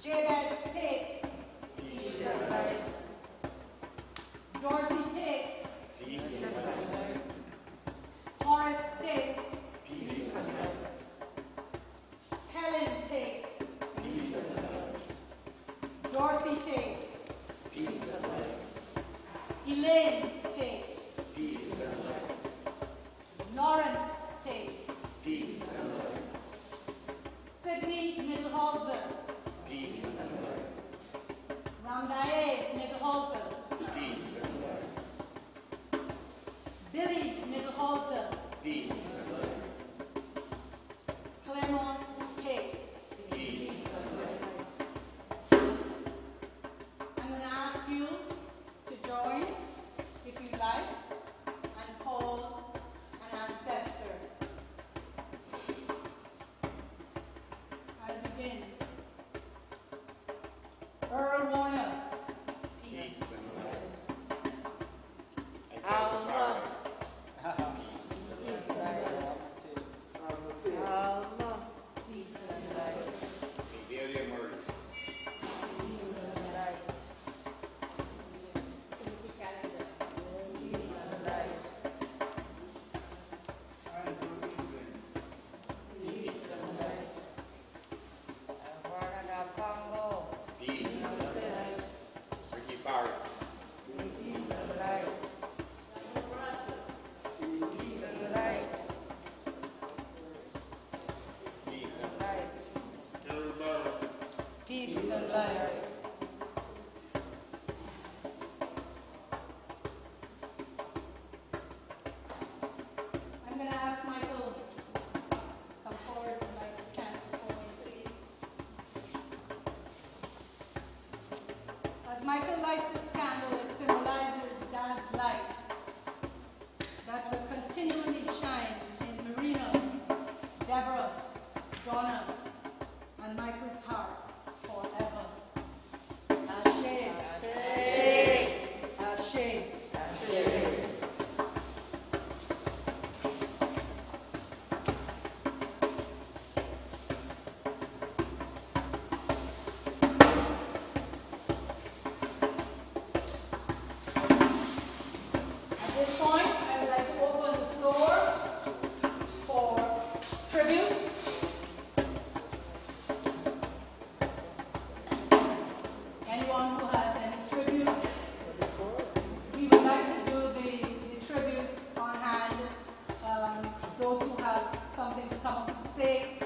Taitt, peace and light. Dorothy Taitt, peace and light. Horace Taitt, peace and light. Helen Taitt, peace and light. Dorothy Taitt, peace and light. Elaine Taitt, peace and light. Lawrence Taitt, peace and light. Sydney Middelholzer, peace and light. Ramdae Middelholzer, peace and light. Billy Middelholzer, peace and light. Clairmonte Taitt, peace and light. I'm going to ask you to join, if you like, and call an ancestor. I'll begin. Earl Warner, peace and light. Alma, Peace and light. Alma, Peace and light. Delia Murray, Peace and light. Timothy Calendar, peace and light. Peace and light. Varnada Congo, Peace and light. Ricky Barry, Peace and light. Peace and light, Peace and light, Peace and light. I'm going to ask Michael to come forward and light the candle for me, please. As Michael lights his candle, it symbolizes Dad's light that will continually shine in Marina, Deborah, Donna, and Michael's hearts forever. Ashe, Ashe, Ashe, Ashe. At this point, I would like to open the floor for tributes. Anyone who has any tributes, we would like to do the tributes on hand. Those who have something to come up and say,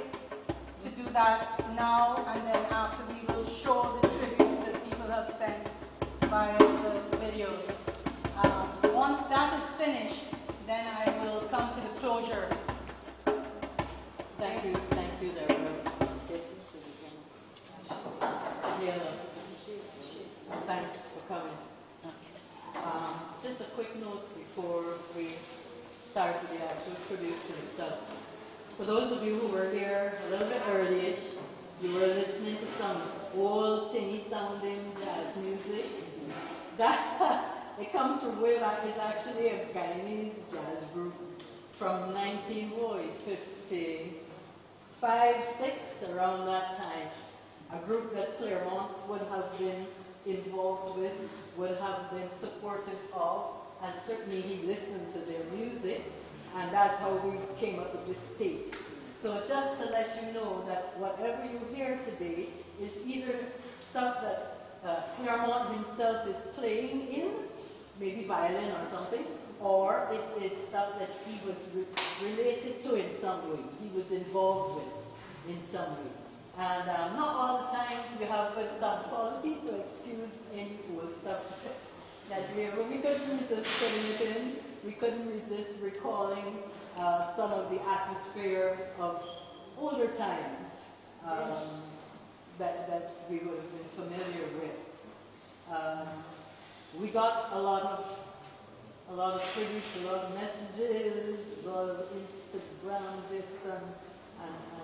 to do that now, and then after we will show the tributes that people have sent via the videos. Once that is finished, then I will come to the closure. Thank you, Deborah. Yeah, thanks for coming. Just a quick note before we start with the actual tributes and stuff. For those of you who were here a little bit early-ish, you were listening to some old, tinny sounding jazz music. That it comes from way back. It's actually a Guyanese jazz group from 1955, 6, around that time. A group that Clairmonte would have been involved with, would have been supportive of, and certainly he listened to their music, and that's how we came up with this tape. So just to let you know that whatever you hear today is either stuff that Clairmonte himself is playing in, maybe violin or something, or it is stuff that he was related to in some way, he was involved with in some way. And not all the time we have good sound quality, so excuse any old stuff that we hear. But we couldn't resist putting it in. We couldn't resist recalling some of the atmosphere of older times that we would have been familiar with. We got a lot of tributes, a lot of messages, a lot of Instagram, this and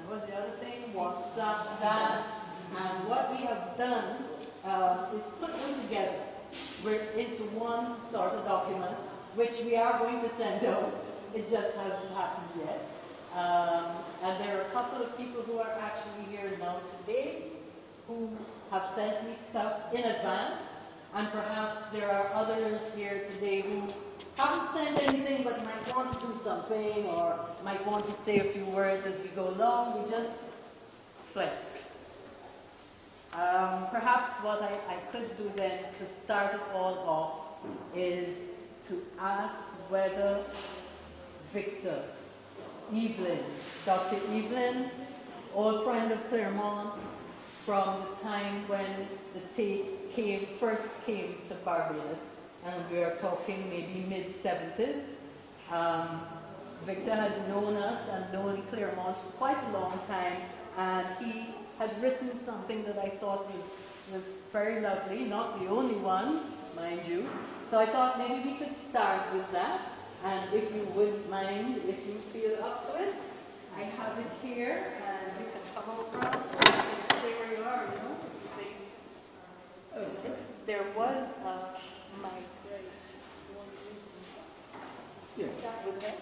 what's the other thing? WhatsApp, that. And what we have done is put them together. We're into one sort of document, which we are going to send out. It just hasn't happened yet. And there are a couple of people who are actually here now today who have sent me stuff in advance, and perhaps there are others here today who haven't sent anything but might want to do something or might want to say a few words as we go along. We just flex. Perhaps what I could do then to start it all off is to ask whether Victor, Evelyn, Dr. Evelyn, old friend of Clairmonte's from the time when the Taitts first came to Barbados, and we are talking maybe mid-70s. Victor has known us and known Clairmonte for quite a long time, and he had written something that I thought was very lovely, not the only one, mind you. So I thought maybe we could start with that, and if you wouldn't mind, if you feel up to it, I have it here, and you can come over and stay where you are, you know. There was a mic, right? Yes. Start with that.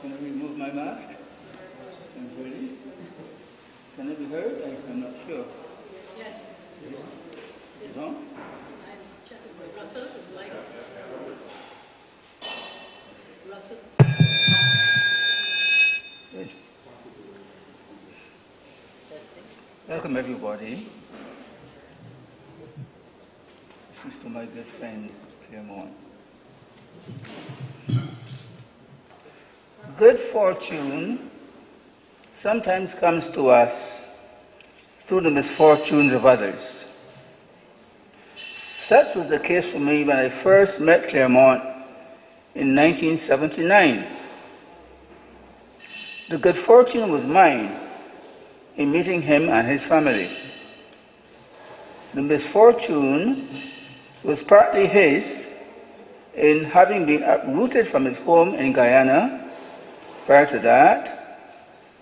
Can I remove my mask? I'm ready. Can I be heard? I'm not sure. Yes. Is it on? I'm checking with Russell. Is light. Russell. Good. Testing. Welcome everybody. This is to my good friend Clairmonte. Good fortune sometimes comes to us through the misfortunes of others. Such was the case for me when I first met Clairmonte in 1979. The good fortune was mine in meeting him and his family. The misfortune was partly his in having been uprooted from his home in Guyana prior to that,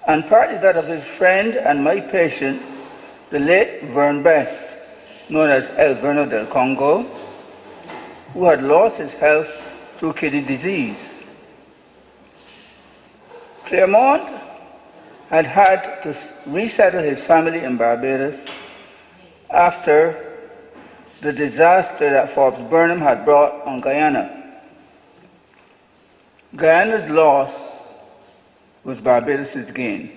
and partly that of his friend and my patient, the late Vern Best, known as El Verno del Congo, who had lost his health through kidney disease. Clairmonte had to resettle his family in Barbados after the disaster that Forbes Burnham had brought on Guyana. Guyana's loss was Barbados' gain.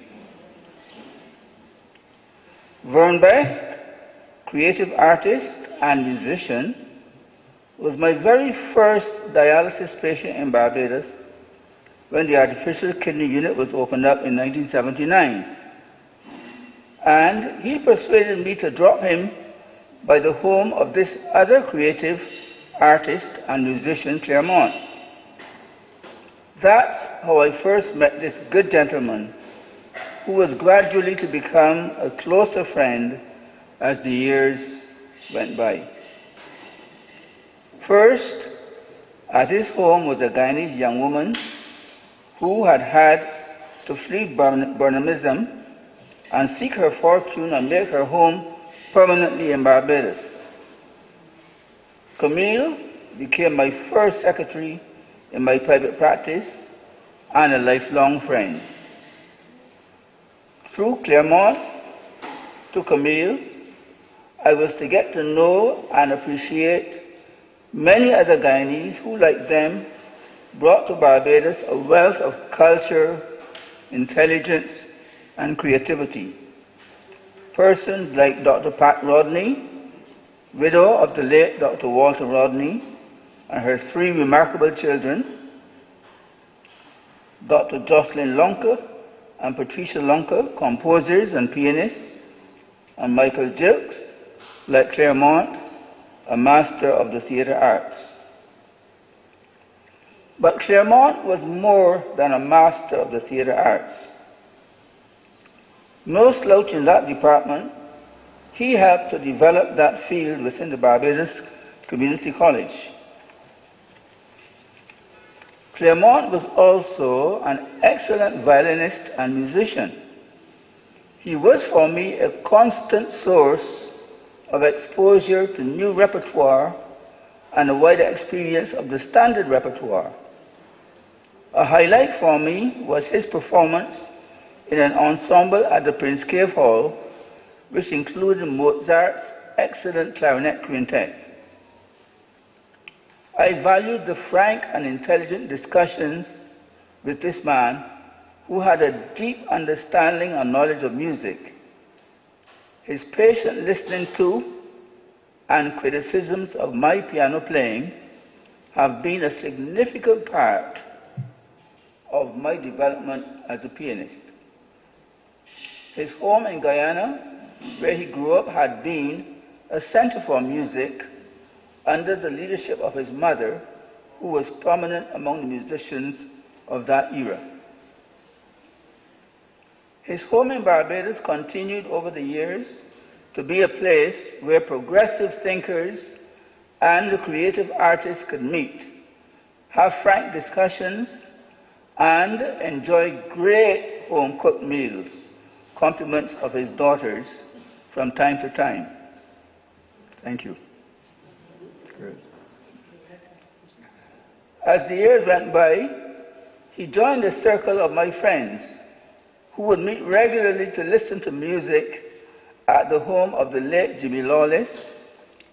Vern Best, creative artist and musician, was my very first dialysis patient in Barbados when the artificial kidney unit was opened up in 1979. And he persuaded me to drop him by the home of this other creative artist and musician, Clairmonte. That's how I first met this good gentleman, who was gradually to become a closer friend as the years went by. First, at his home was a Guyanese young woman who had to flee Burnhamism and seek her fortune and make her home permanently in Barbados. Camille became my first secretary in my private practice and a lifelong friend. Through Clairmonte to Camille, I was to get to know and appreciate many other Guyanese who, like them, brought to Barbados a wealth of culture, intelligence, and creativity. Persons like Dr. Pat Rodney, widow of the late Dr. Walter Rodney, and her three remarkable children, Dr. Jocelyn Lonka and Patricia Lonka, composers and pianists, and Michael Gilks, like Clairmonte, a master of the theatre arts. But Clairmonte was more than a master of the theatre arts. No slouch in that department, he helped to develop that field within the Barbados Community College. Clairmonte was also an excellent violinist and musician. He was for me a constant source of exposure to new repertoire and a wider experience of the standard repertoire. A highlight for me was his performance in an ensemble at the Prince Cave Hall, which included Mozart's excellent clarinet quintet. I valued the frank and intelligent discussions with this man who had a deep understanding and knowledge of music. His patient listening to and criticisms of my piano playing have been a significant part of my development as a pianist. His home in Guyana, where he grew up, had been a center for music under the leadership of his mother, who was prominent among the musicians of that era. His home in Barbados continued over the years to be a place where progressive thinkers and the creative artists could meet, have frank discussions, and enjoy great home-cooked meals, compliments of his daughters from time to time. Thank you. As the years went by, he joined a circle of my friends who would meet regularly to listen to music at the home of the late Jimmy Lawless,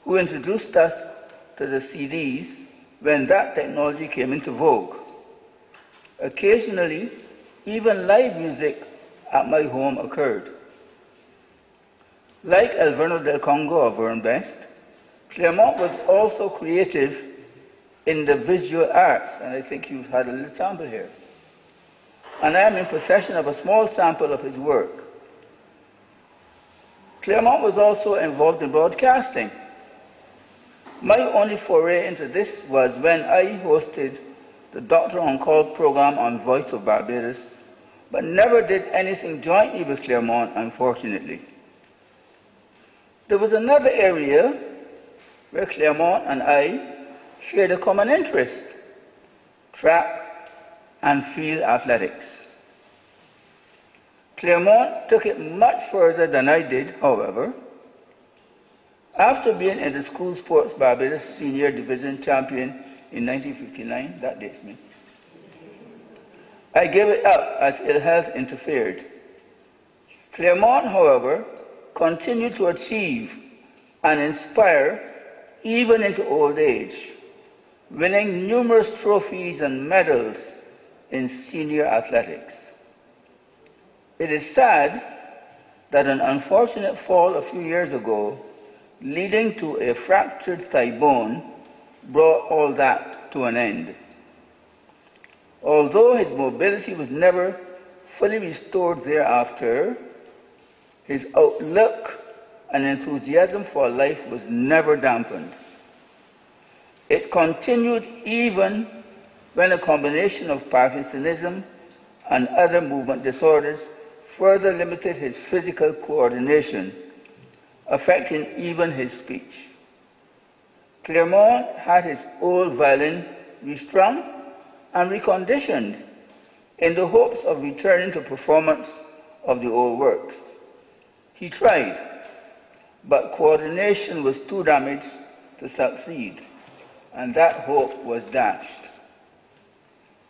who introduced us to the CDs when that technology came into vogue. Occasionally, even live music at my home occurred. Like El Verno del Congo or Vern Best, Clairmonte was also creative in the visual arts, and I think you've had a little sample here. And I am in possession of a small sample of his work. Clairmonte was also involved in broadcasting. My only foray into this was when I hosted the Doctor on Call program on Voice of Barbados, but never did anything jointly with Clairmonte, unfortunately. There was another area where Clairmonte and I shared a common interest: track and field athletics. Clairmonte took it much further than I did, however. After being in the School Sports Barbados Senior Division champion in 1959, that dates me, I gave it up as ill health interfered. Clairmonte, however, continued to achieve and inspire even into old age, winning numerous trophies and medals in senior athletics. It is sad that an unfortunate fall a few years ago, leading to a fractured thigh bone, brought all that to an end. Although his mobility was never fully restored thereafter, his outlook and enthusiasm for life was never dampened. It continued even when a combination of Parkinsonism and other movement disorders further limited his physical coordination, affecting even his speech. Clairmonte had his old violin restrung and reconditioned in the hopes of returning to performance of the old works. He tried, but coordination was too damaged to succeed, and that hope was dashed.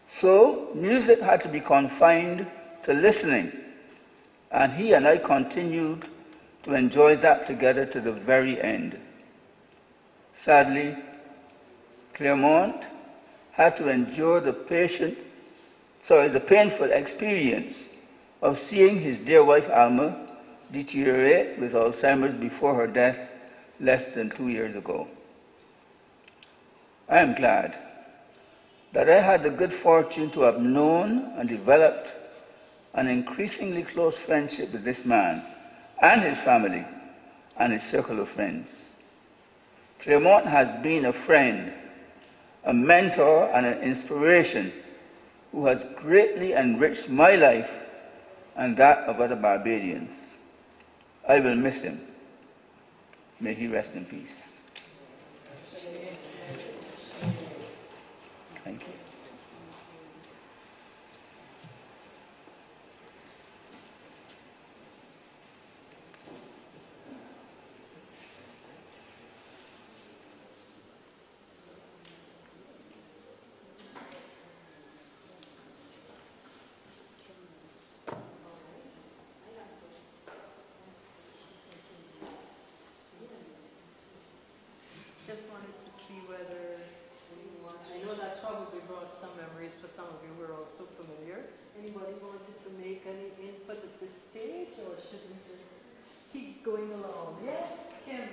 So music had to be confined to listening, and he and I continued to enjoy that together to the very end. Sadly, Clairmonte had to endure the painful experience of seeing his dear wife Alma deteriorate with Alzheimer's before her death less than 2 years ago. I am glad that I had the good fortune to have known and developed an increasingly close friendship with this man and his family and his circle of friends. Clairmonte has been a friend, a mentor, and an inspiration who has greatly enriched my life and that of other Barbadians. I will miss him. May he rest in peace. Thank you. memories for some of you who are also familiar. Anybody wanted to make any input at this stage, or should we just keep going along? Yes, Kim.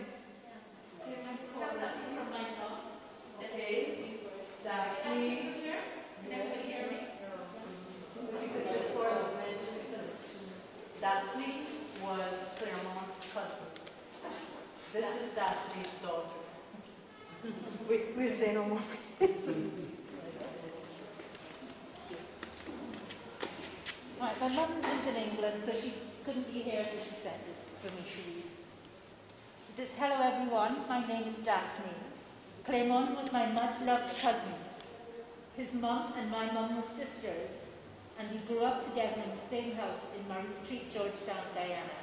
Kim, From my mom. okay. Daphne. Can everybody hear me? You could just sort of mention it. Daphne was Clairmonte's cousin. This is Daphne's daughter. We'll say no more. Right, my mum lives in England, so she couldn't be here, so she sent this for me to read. She says, "Hello everyone, my name is Daphne. Clairmonte was my much-loved cousin. His mum and my mum were sisters, and we grew up together in the same house in Murray Street, Georgetown, Guyana.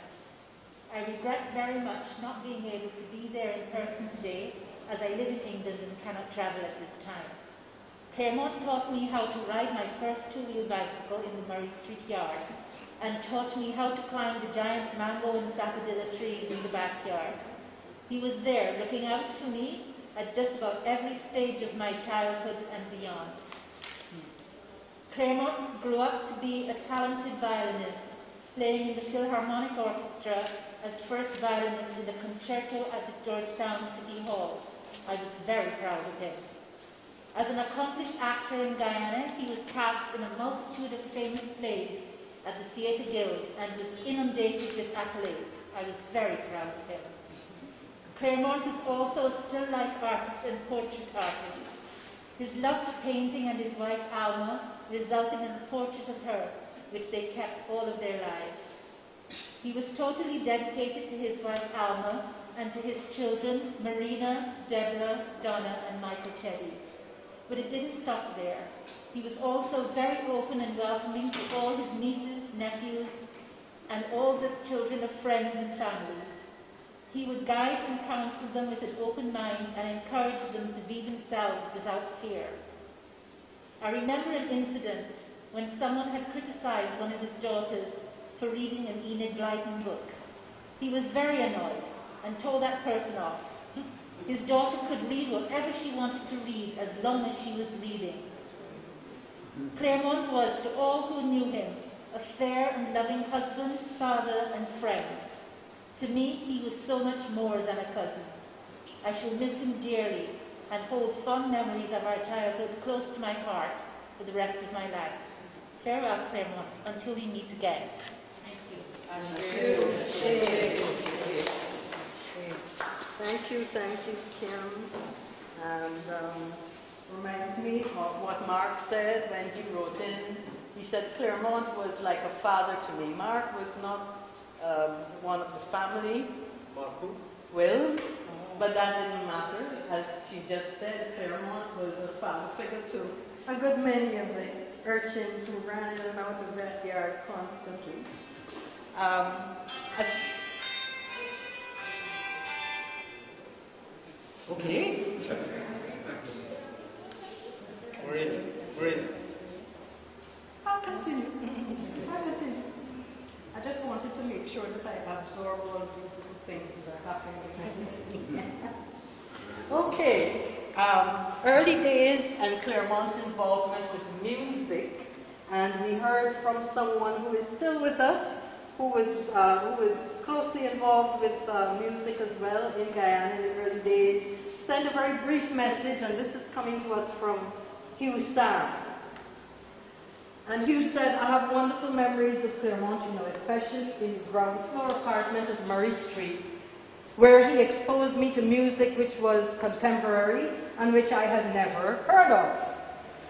I regret very much not being able to be there in person today, as I live in England and cannot travel at this time. Clairmonte taught me how to ride my first two-wheel bicycle in the Murray Street yard, and taught me how to climb the giant mango and sapodilla trees in the backyard. He was there looking out for me at just about every stage of my childhood and beyond. Clairmonte grew up to be a talented violinist, playing in the Philharmonic Orchestra as first violinist in the concerto at the Georgetown City Hall. I was very proud of him. As an accomplished actor in Guyana, he was cast in a multitude of famous plays at the Theatre Guild and was inundated with accolades. I was very proud of him. Clairmonte was also a still life artist and portrait artist. His love for painting and his wife Alma resulted in a portrait of her, which they kept all of their lives. He was totally dedicated to his wife Alma and to his children Marina, Deborah, Donna, and Michael Chelly. But it didn't stop there. He was also very open and welcoming to all his nieces, nephews, and all the children of friends and families. He would guide and counsel them with an open mind and encourage them to be themselves without fear. I remember an incident when someone had criticized one of his daughters for reading an Enid Blyton book. He was very annoyed and told that person off. His daughter could read whatever she wanted to read as long as she was reading. Clairmonte was, to all who knew him, a fair and loving husband, father, and friend. To me, he was so much more than a cousin. I shall miss him dearly and hold fond memories of our childhood close to my heart for the rest of my life. Farewell, Clairmonte, until we meet again." Thank you. Thank you, Kim. And reminds me of what Mark said when he wrote in. He said Clairmonte was like a father to me. Mark was not one of the family. Mark who? Wills, but that didn't matter. As she just said, Clairmonte was a father figure to a good many of the urchins who ran in and out of that yard constantly. Okay. We're in. I'll continue. I just wanted to make sure that I absorb all of these little things that are happening. Okay. Early days and Clairmonte's involvement with music, and we heard from someone who is still with us, who was closely involved with music as well in Guyana in the early days. Sent a very brief message, and this is coming to us from Hugh Sam. And Hugh said, "I have wonderful memories of Clairmonte, especially in his ground floor apartment at Murray Street, where he exposed me to music which was contemporary and which I had never heard of.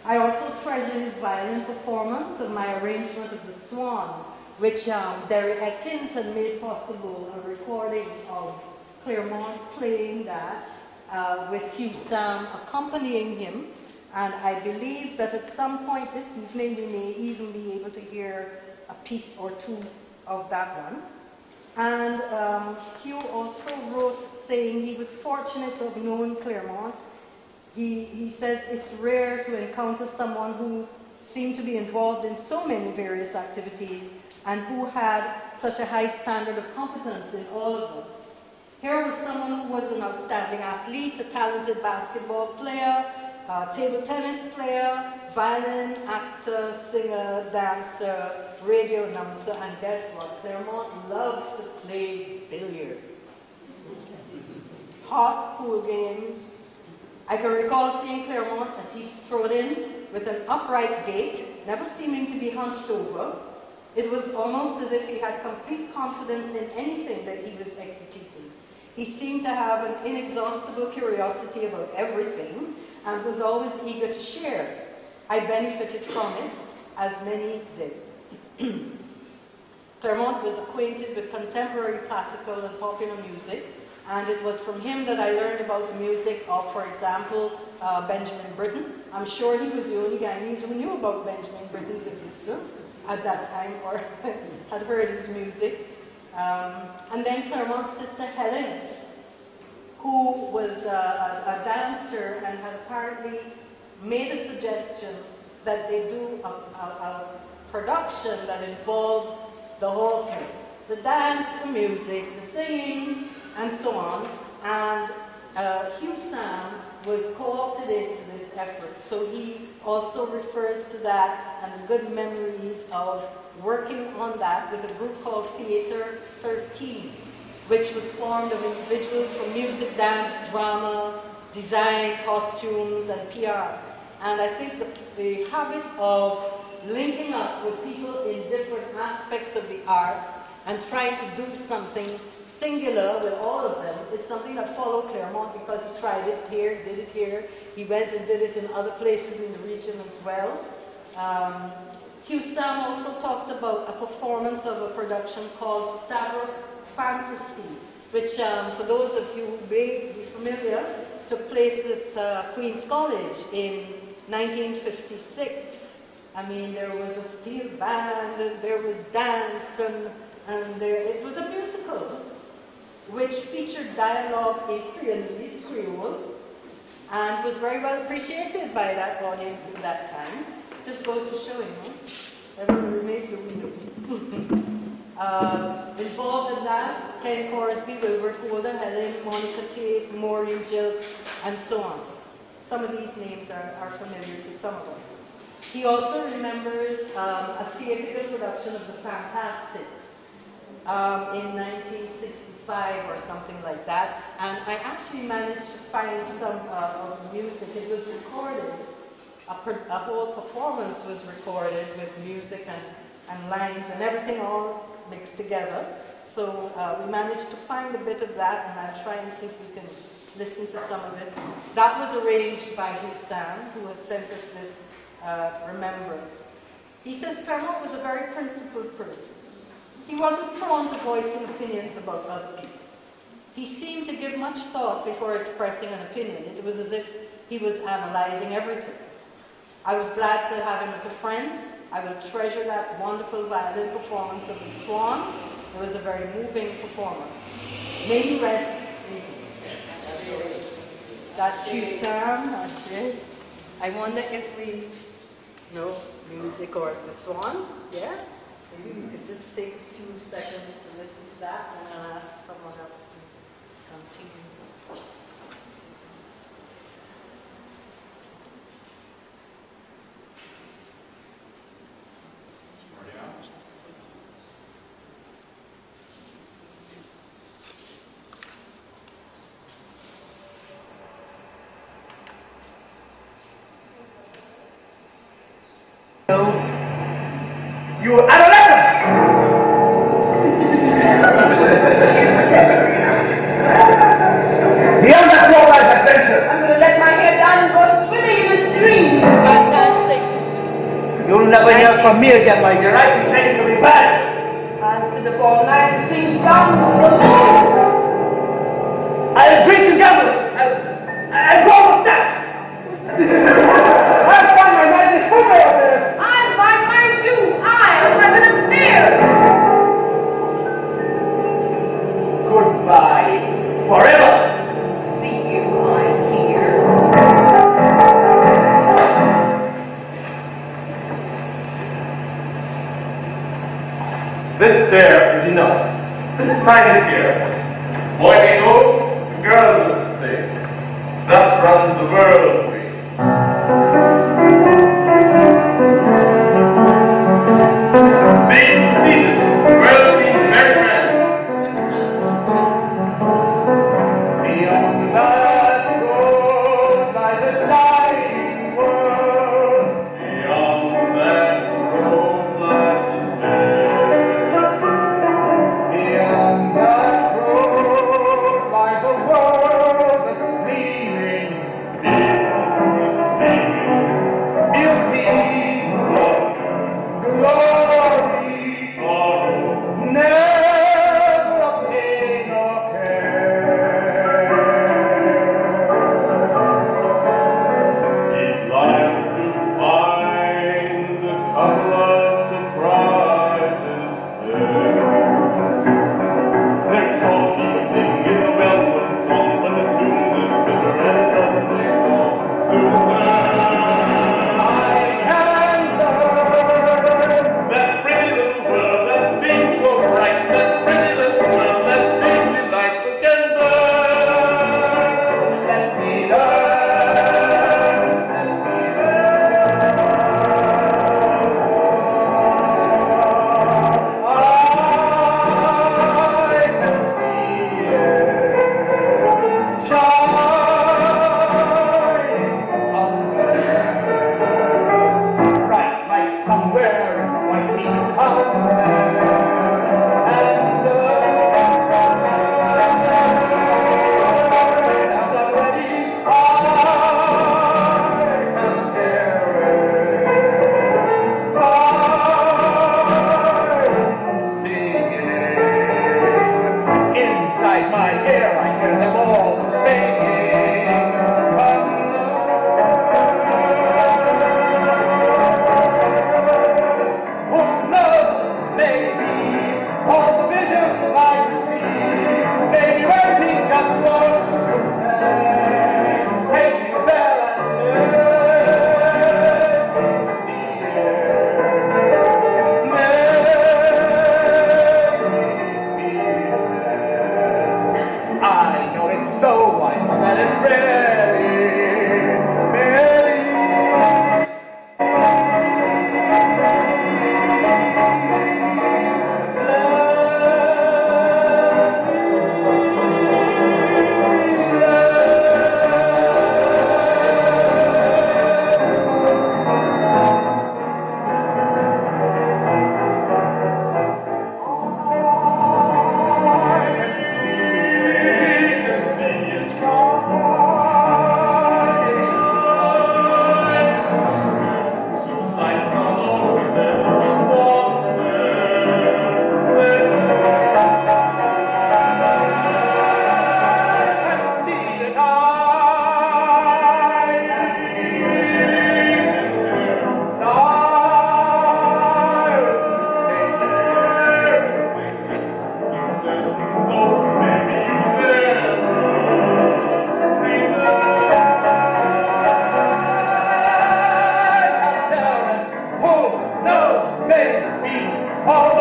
I also treasure his violin performance of my arrangement of The Swan, which Derry Atkins had made possible, a recording of Clairmonte playing that with Hugh Sam accompanying him. And I believe that at some point this evening we may even be able to hear a piece or two of that one. And Hugh also wrote saying he was fortunate to have known Clairmonte. He says it's rare to encounter someone who seemed to be involved in so many various activities and who had such a high standard of competence in all of them. Here was someone who was an outstanding athlete, a talented basketball player, table tennis player, violin, actor, singer, dancer, radio announcer, and guess what? Clairmonte loved to play billiards. Hot pool games. I can recall seeing Clairmonte as he strode in with an upright gait, never seeming to be hunched over. It was almost as if he had complete confidence in anything that he was executing. He seemed to have an inexhaustible curiosity about everything and was always eager to share. I benefited from it, as many did. Clairmonte was acquainted with contemporary classical and popular music, and it was from him that I learned about the music of, for example, Benjamin Britten. I'm sure he was the only Guyanese who knew about Benjamin Britten's existence at that time, or had heard his music. And then Clairmonte's sister Helen, who was a dancer and had apparently made a suggestion that they do a production that involved the whole thing. The dance, the music, the singing, and so on. And Hugh Sam was co-opted into this effort. So he also refers to that and good memories of working on that with a group called Theatre 13, which was formed of individuals from music, dance, drama, design, costumes, and PR. And I think the habit of linking up with people in different aspects of the arts and trying to do something singular with all of them is something that followed Clairmonte, because he tried it here, did it here. He went and did it in other places in the region as well. Hugh Sam also talks about a performance of a production called Stabrook Fantasy, which, for those of you who may be familiar, took place at Queen's College in 1956. I mean, there was a steel band, and there was dance, and it was a musical, which featured dialogue in Creolese, Creole, and was very well appreciated by that audience at that time. Just goes to show you, everybody made the wheel. Involved in that, Ken Corsby, Wilbert Holder, Helen, Monica Taitt, Maureen Gilks, and so on. Some of these names are familiar to some of us. He also remembers a theatrical production of The Fantastics in 1965 or something like that. And I actually managed to find some of the music. It was recorded. A whole performance was recorded with music and lines and everything all mixed together. So we managed to find a bit of that, and I'll try and see if we can listen to some of it. That was arranged by Hugh Sam, who has sent us this remembrance. He says Clairmonte was a very principled person. He wasn't prone to voicing opinions about other people. He seemed to give much thought before expressing an opinion. It was as if he was analyzing everything. I was glad to have him as a friend. I will treasure that wonderful violin performance of The Swan. It was a very moving performance. May he rest in peace. That's Hugh Sam. I wonder if we know music or The Swan. Yeah? Maybe we could just take a few seconds to listen to that, and I'll ask someone else to continue. You adolescent! Beyond that globalized adventure, I'm going to let my hair down and go swimming in the stream. Fantastic. you'll never hear from me again, my dear. I be ready to be back. And to the all night sing songs to the moon. I'll drink together. I'll go with that. I'll find my man is somewhere out there. I'll find mine too. I'll have an affair. Goodbye. Forever. See you, I'm here. This there is enough. This is mine here. Boy may go, the girl will stay. Thus runs the world.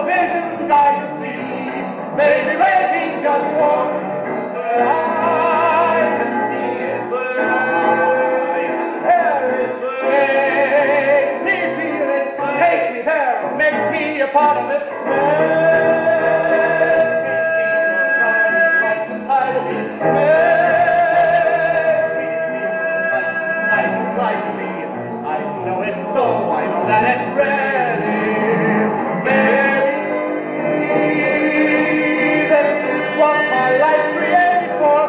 visions I could see, maybe waiting just for where I can see is where I there is where me feel it, take me there, make me a part of it. I know it's so, I know that it's ready. Maybe this is what my life created for.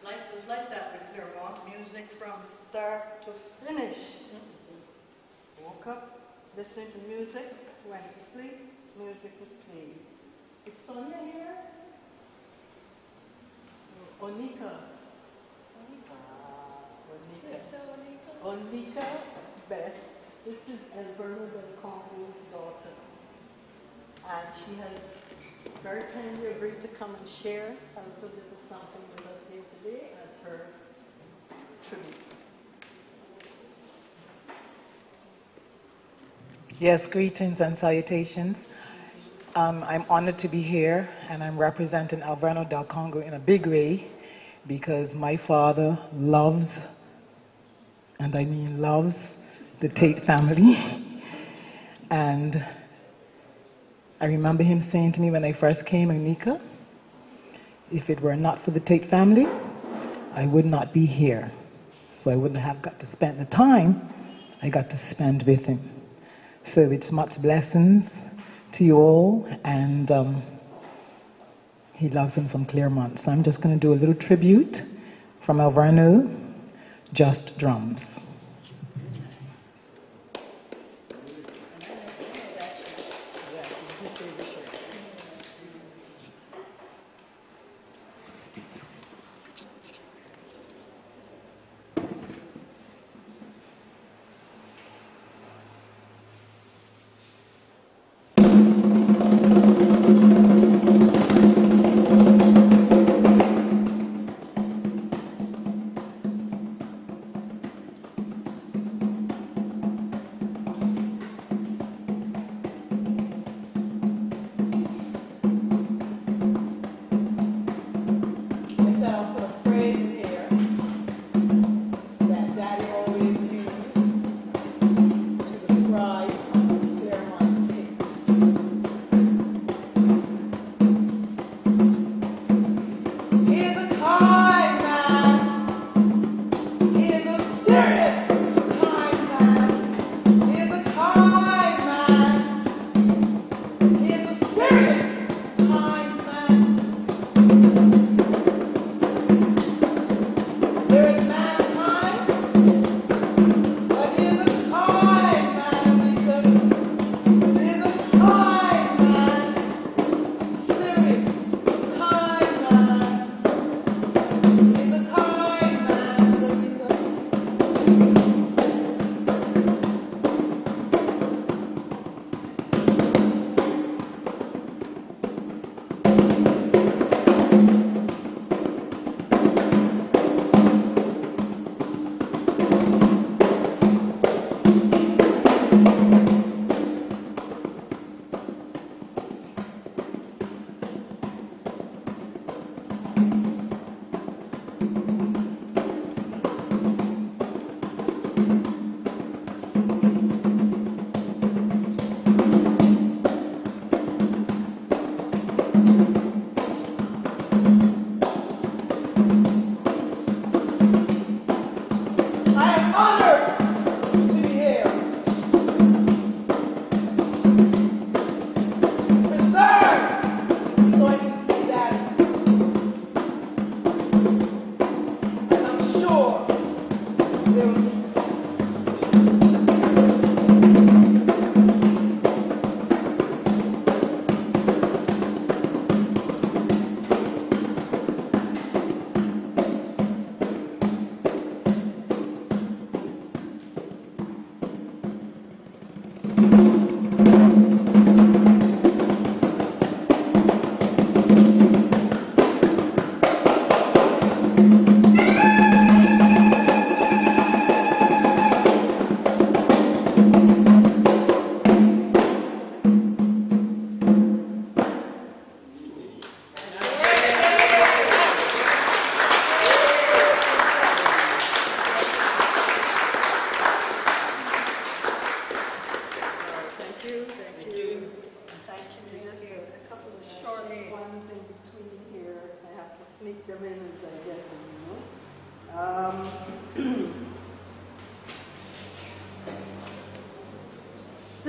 Life was like that with Clairmonte. Music from start to finish. Woke up, listening to music, went to sleep, music was played. Is Sonia here? Onika. Onika Bess. This is Alberto Del Congo's daughter. And she has very kindly agreed to come and share a little bit of something with us here today as her tribute. Yes, greetings and salutations. I'm honored to be here, and I'm representing Alberto del Congo in a big way because my father loves, and I mean loves, the Taitt family. And I remember him saying to me when I first came, Anika, if it were not for the Taitt family, I would not be here. So I wouldn't have got to spend the time I got to spend with him. So it's much blessings to you all, and he loves him some Clairmonte. So I'm just going to do a little tribute from Alverno, Just Drums.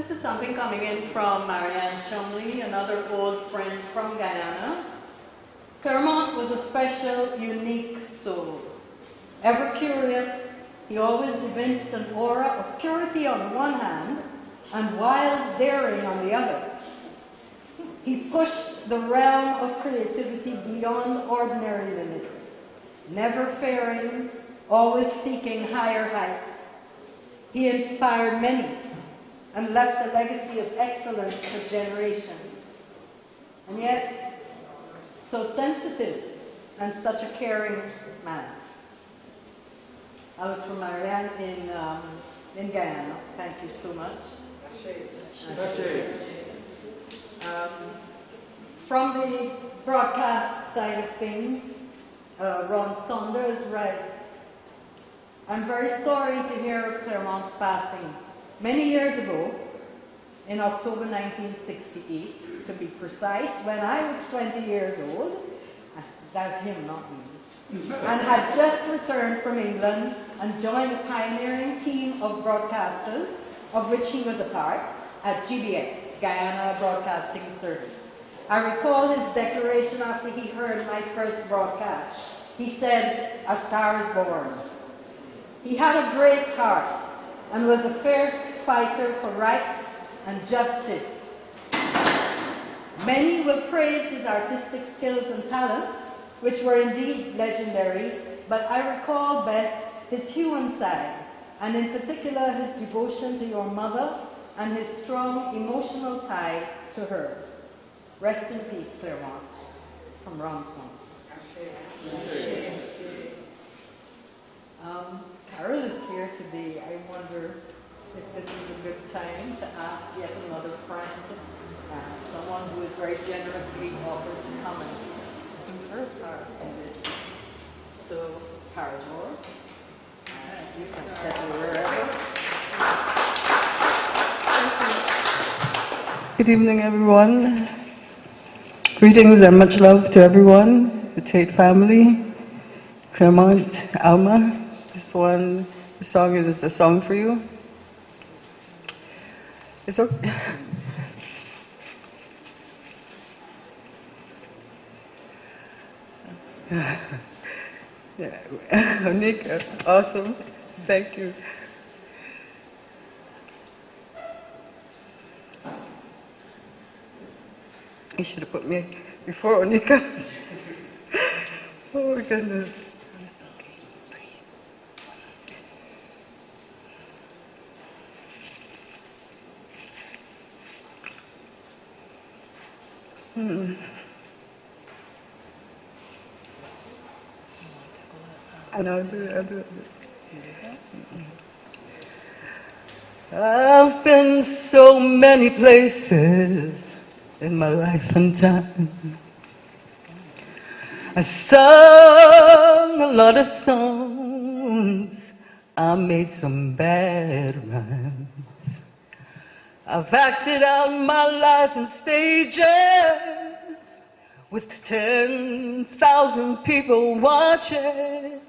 This is something coming in from Marianne Chumley, another old friend from Guyana. Clairmonte was a special, unique soul. Ever curious, he always evinced an aura of purity on the one hand and wild daring on the other. He pushed the realm of creativity beyond ordinary limits, never fearing, always seeking higher heights. He inspired many and left a legacy of excellence for generations. And yet, so sensitive and such a caring man. I was from Marianne in Guyana. Thank you so much. From the broadcast side of things, Ron Saunders writes, I'm very sorry to hear of Clairmonte's passing. Many years ago, in October 1968, to be precise, when I was 20 years old, that's him, not me, and had just returned from England and joined a pioneering team of broadcasters, of which he was a part, at GBS, Guyana Broadcasting Service. I recall his declaration after he heard my first broadcast. He said, "A star is born." He had a great heart and was a fierce fighter for rights and justice. Many will praise his artistic skills and talents, which were indeed legendary, but I recall best his human side, and in particular his devotion to your mother and his strong emotional tie to her. Rest in peace, Clairmonte. From Ronson. Carol is here today. I wonder if this is a good time to ask yet another friend, someone who is very generously offered to come and do her part in this. So, Carol, you can settle wherever. Good evening, everyone. Greetings and much love to everyone, the Taitt family, Clairmonte, Alma. This song is a song for you. It's okay. Yeah. Nick, awesome. Thank you. You should have put me before Onika. Oh my goodness. And I'll do it. I've been so many places in my life and time. I sung a lot of songs. I made some bad rhymes. I've acted out my life in stages with 10,000 people watching.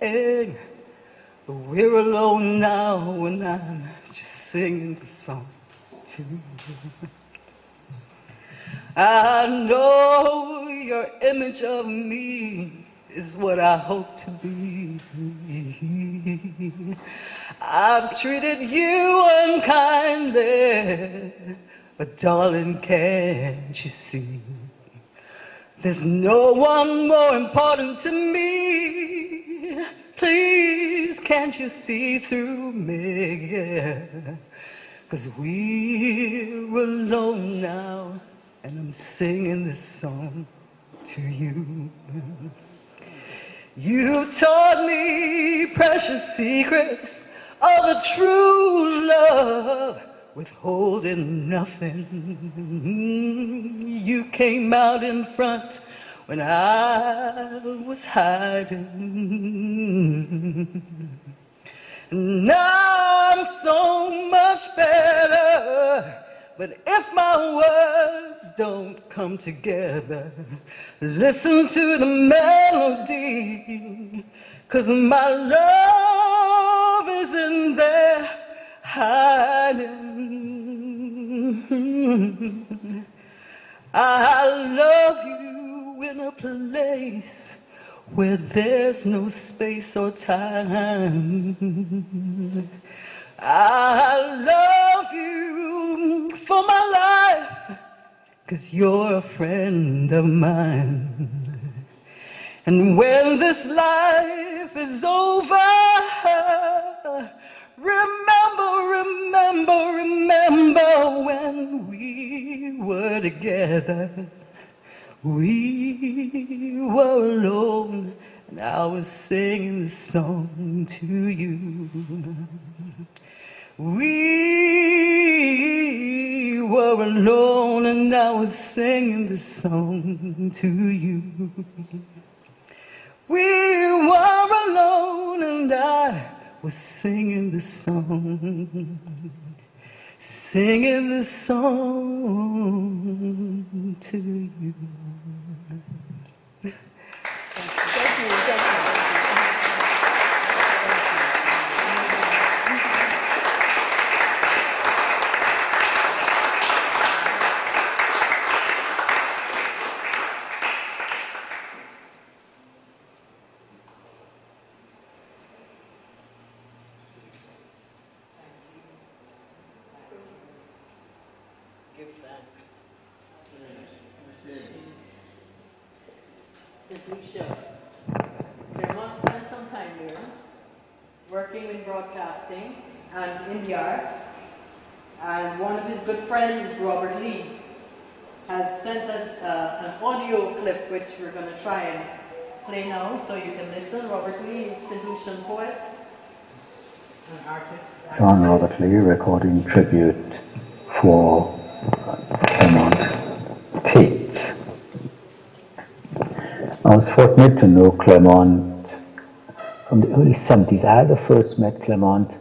But we're alone now and I'm just singing the song to you. I know your image of me is what I hope to be. I've treated you unkindly, but darling, can't you see? There's no one more important to me. Please, can't you see through me? Yeah. 'Cause we're alone now, and I'm singing this song to you. You taught me precious secrets of a true love, withholding nothing. You came out in front when I was hiding. Now I'm so much better, but if my words don't come together, listen to the melody, 'cause my love is in there hiding. I love you in a place where there's no space or time. I love you for my life, 'cause you're a friend of mine. And when this life is over, remember when we were together. We were alone, and I was singing this song to you. We were alone, and I was singing this song to you. We were alone, and I was singing this song. Singing this song to you. Thank you. Give thanks. St. Lucia. Clairmonte spent some time here, working in broadcasting and in the arts. And one of his good friends, Robert Lee, has sent us an audio clip which we're going to try and play now so you can listen. Robert Lee, St. Lucian poet, an artist. John Robert Lee recording tribute for Clairmonte, Taitt. I was fortunate to know Clairmonte from the early 70s. I had first met Clairmonte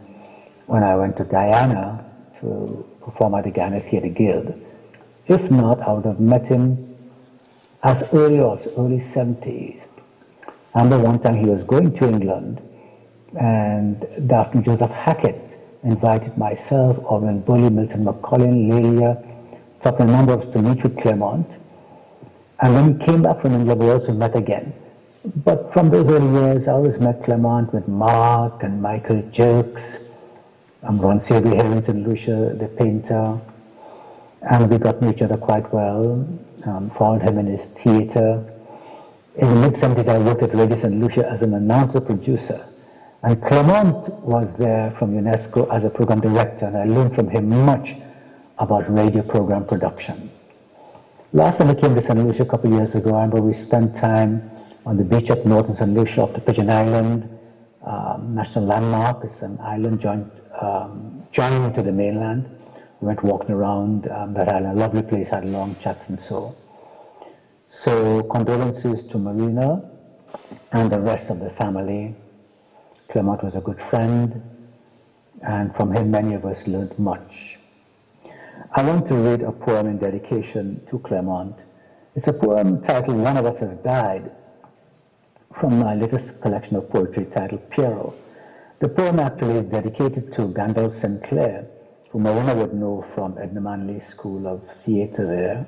when I went to Guyana to perform at the Guyana Theatre Guild. If not, I would have met him as early as early 70s. I remember one time he was going to England, and Dr. Joseph Hackett invited myself, Orwin Bully, Milton McCollin, Lelia, talking a number of us to meet with Clairmonte. And when he came back from England, we also met again. But from those early years, I always met Clairmonte with Mark and Michael Jerks, Ron Savory here in St. Lucia, the painter. And we got to know each other quite well. Followed him in his theater. In the mid-70s, I worked at Radio St. Lucia as an announcer producer. And Clairmonte was there from UNESCO as a program director, and I learned from him much about radio program production. Last time I came to St. Lucia a couple of years ago, I remember we spent time on the beach up north in St. Lucia off to Pigeon Island, national landmark. It's an island joining to the mainland. We went walking around that island, a lovely place, had long chats and so. So condolences to Marina and the rest of the family. Clairmonte was a good friend, and from him many of us learned much. I want to read a poem in dedication to Clairmonte. It's a poem titled One of Us Has Died, from my latest collection of poetry titled Piero. The poem actually is dedicated to Gandalf Sinclair, who Marina would know from Edna Manley's School of Theatre there.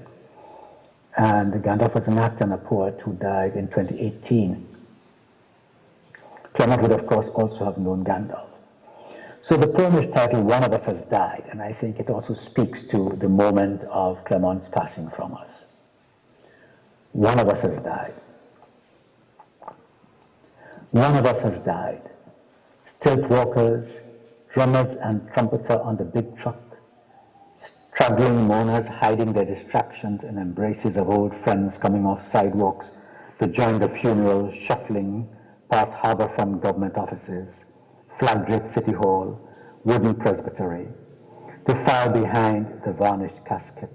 And Gandalf was an actor and a poet who died in 2018. Clairmonte would, of course, also have known Gandalf. So the poem is titled One of Us Has Died, and I think it also speaks to the moment of Clairmonte's passing from us. One of us has died. One of us has died. Stilt walkers, drummers and trumpeter on the big truck, struggling mourners hiding their distractions in embraces of old friends coming off sidewalks to join the funeral, shuffling past harbourfront government offices, flag-draped city hall, wooden presbytery, to file behind the varnished casket,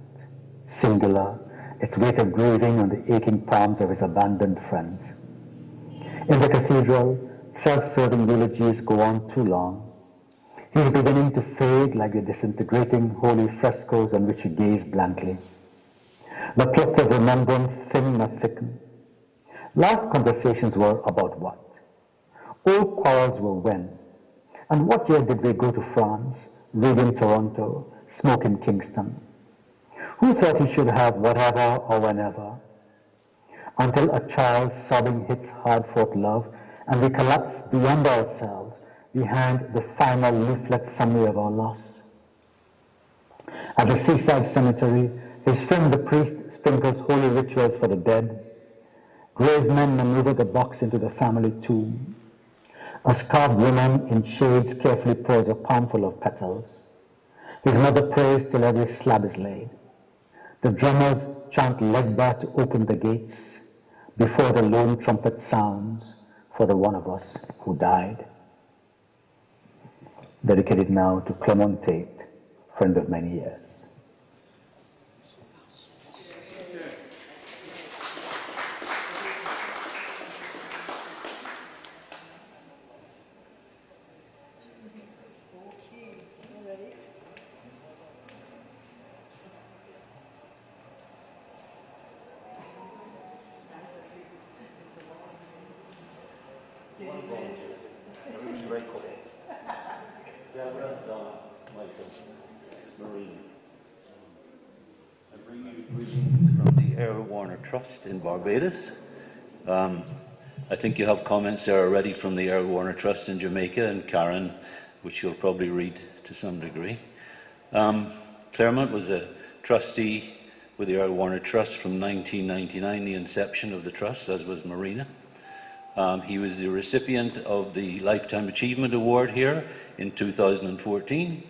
singular, its weight of grieving on the aching palms of his abandoned friends. In the cathedral, self-serving eulogies go on too long. He is beginning to fade like the disintegrating holy frescoes on which he gazed blankly. The cloth of remembrance thin and thicken. Last conversations were about what? Old quarrels were when? And what year did we go to France, read in Toronto, smoke in Kingston? Who thought he should have whatever or whenever? Until a child sobbing hits hard-fought love, and we collapse beyond ourselves behind the final leaflet summary of our loss. At the seaside cemetery, his friend the priest sprinkles holy rituals for the dead. Grave men maneuver the box into the family tomb. A scarred woman in shades carefully pours a palmful of petals. His mother prays till every slab is laid. The drummers chant Legba to open the gates before the lone trumpet sounds for the one of us who died. Dedicated now to Clairmonte Taitt, friend of many years. Everyone's very cool. Deborah, Donna, Michael, Maureen. I bring you greetings from the Earl Warner Trust in Barbados. I think you have comments there already from the Earl Warner Trust in Jamaica and Karen, which you'll probably read to some degree. Clairmonte was a trustee with the Earl Warner Trust from 1999, the inception of the trust, as was Marina. He was the recipient of the Lifetime Achievement Award here in 2014,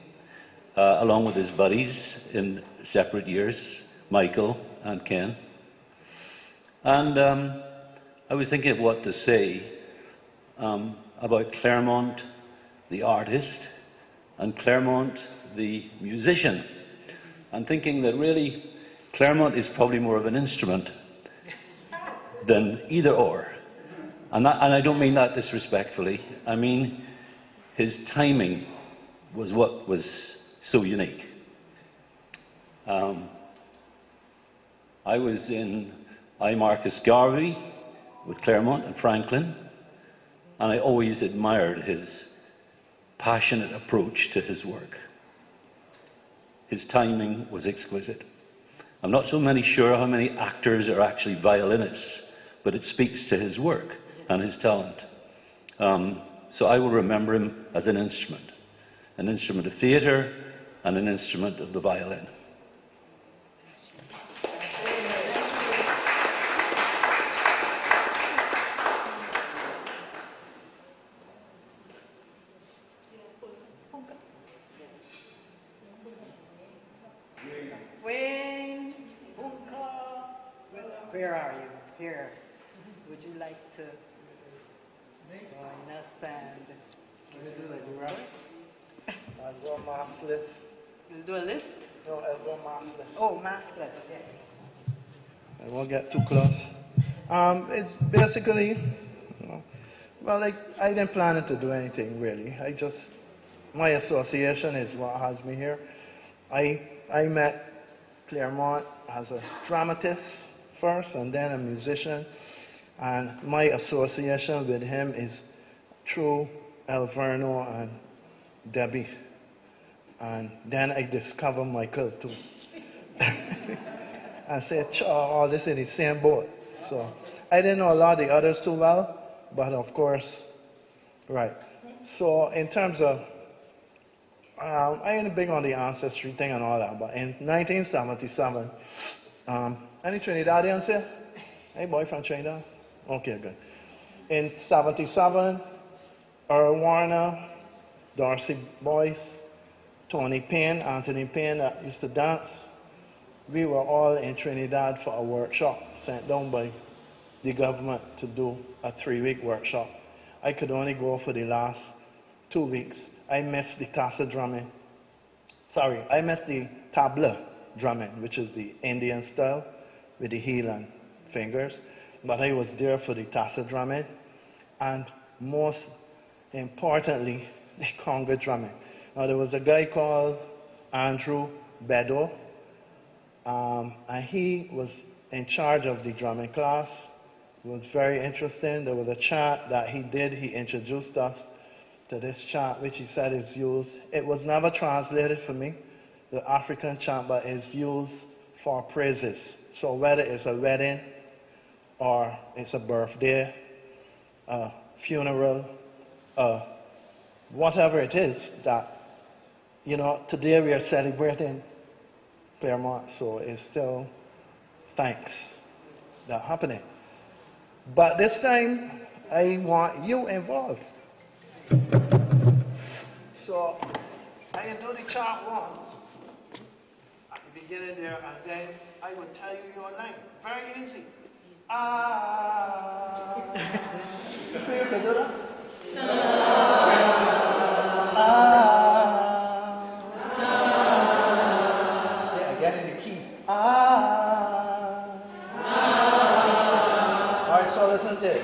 along with his buddies in separate years, Michael and Ken. And I was thinking of what to say about Clairmonte, the artist, and Clairmonte, the musician. I'm thinking that really Clairmonte is probably more of an instrument than either or. And I don't mean that disrespectfully. I mean, his timing was what was so unique. I was in I. Marcus Garvey with Clairmonte and Franklin, and I always admired his passionate approach to his work. His timing was exquisite. I'm not so sure how many actors are actually violinists, but it speaks to his work and his talent. So I will remember him as an instrument of theatre and an instrument of the violin. Where are you? Here. Would you like to join us and do a drum? I'll go mask list. You'll do a list? No, I'll go mask list. Oh, mask list, yes. I won't get too close. It's basically, well, I didn't plan to do anything really. My association is what has me here. I met Clairmonte as a dramatist first and then a musician. And my association with him is through Alverno and Debbie. And then I discovered Michael too. I said, all this in the same boat. So I didn't know a lot of the others too well, but of course, right. So in terms of, I ain't big on the ancestry thing and all that, but in 1977, any Trinidadians here? Hey, boy from Trinidad? Okay, good. In 77, Earl Warner, Darcy Boyce, Tony Payne, Anthony Payne that used to dance, we were all in Trinidad for a workshop sent down by the government to do a 3-week workshop. I could only go for the last 2 weeks. I missed the tassa drumming. Sorry, I missed the tabla drumming, which is the Indian style with the heel and fingers. But I was there for the tassa drumming and most importantly, the conga drumming. Now there was a guy called Andrew Bedo, and he was in charge of the drumming class. It was very interesting. There was a chant that he did. He introduced us to this chant, which he said is used. It was never translated for me, the African chant, but is used for praises. So whether it's a wedding or it's a birthday, a funeral, whatever it is that, you know, today we are celebrating Clairmonte, so it's still thanks that happening. But this time, I want you involved. So I can do the chant once at the beginning there, and then I will tell you your line. Very easy. Ah. You feel you can do that? Yeah, get in the key. All right, so listen to it.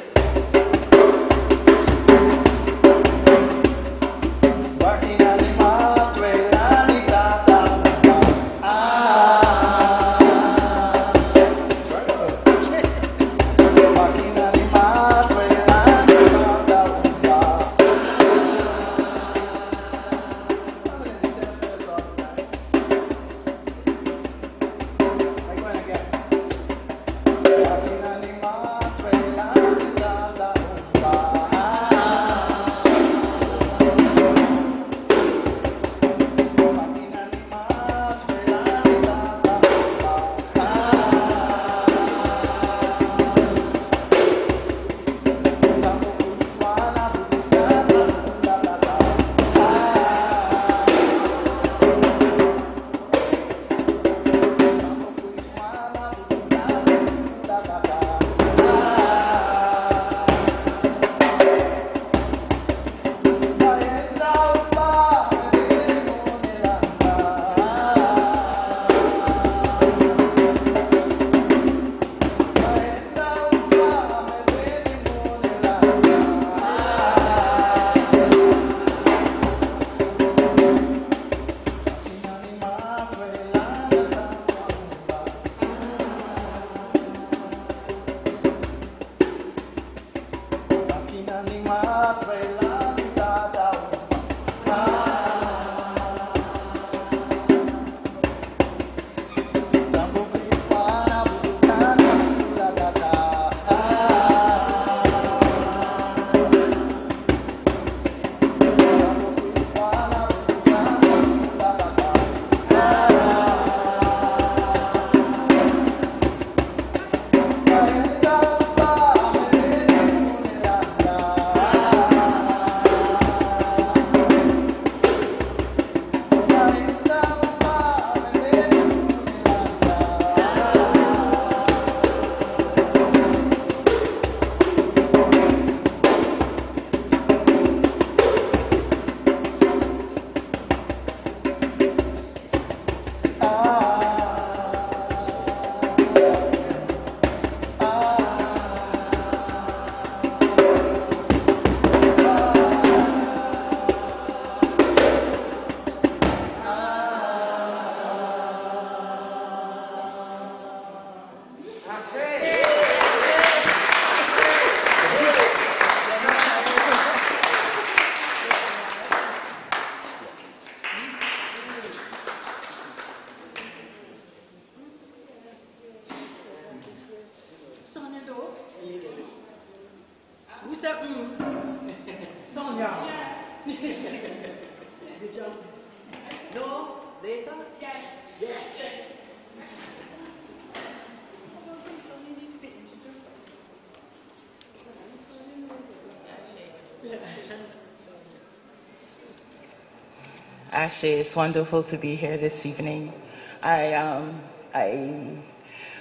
Ashley, it's wonderful to be here this evening.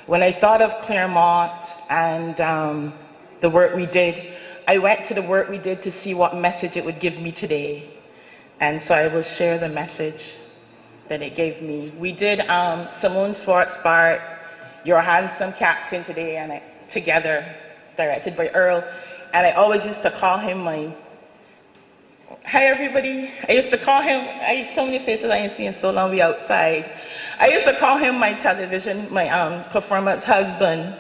When I thought of Clairmonte and the work we did, I went to the work we did to see what message it would give me today. And so I will share the message that it gave me. We did Simone Schwartzbart, Your Handsome Captain today, and together, directed by Earl. And I always used to call him my, hi everybody. I used to call him, I had so many faces I ain't seen so long, we outside. I used to call him my television, my performance husband.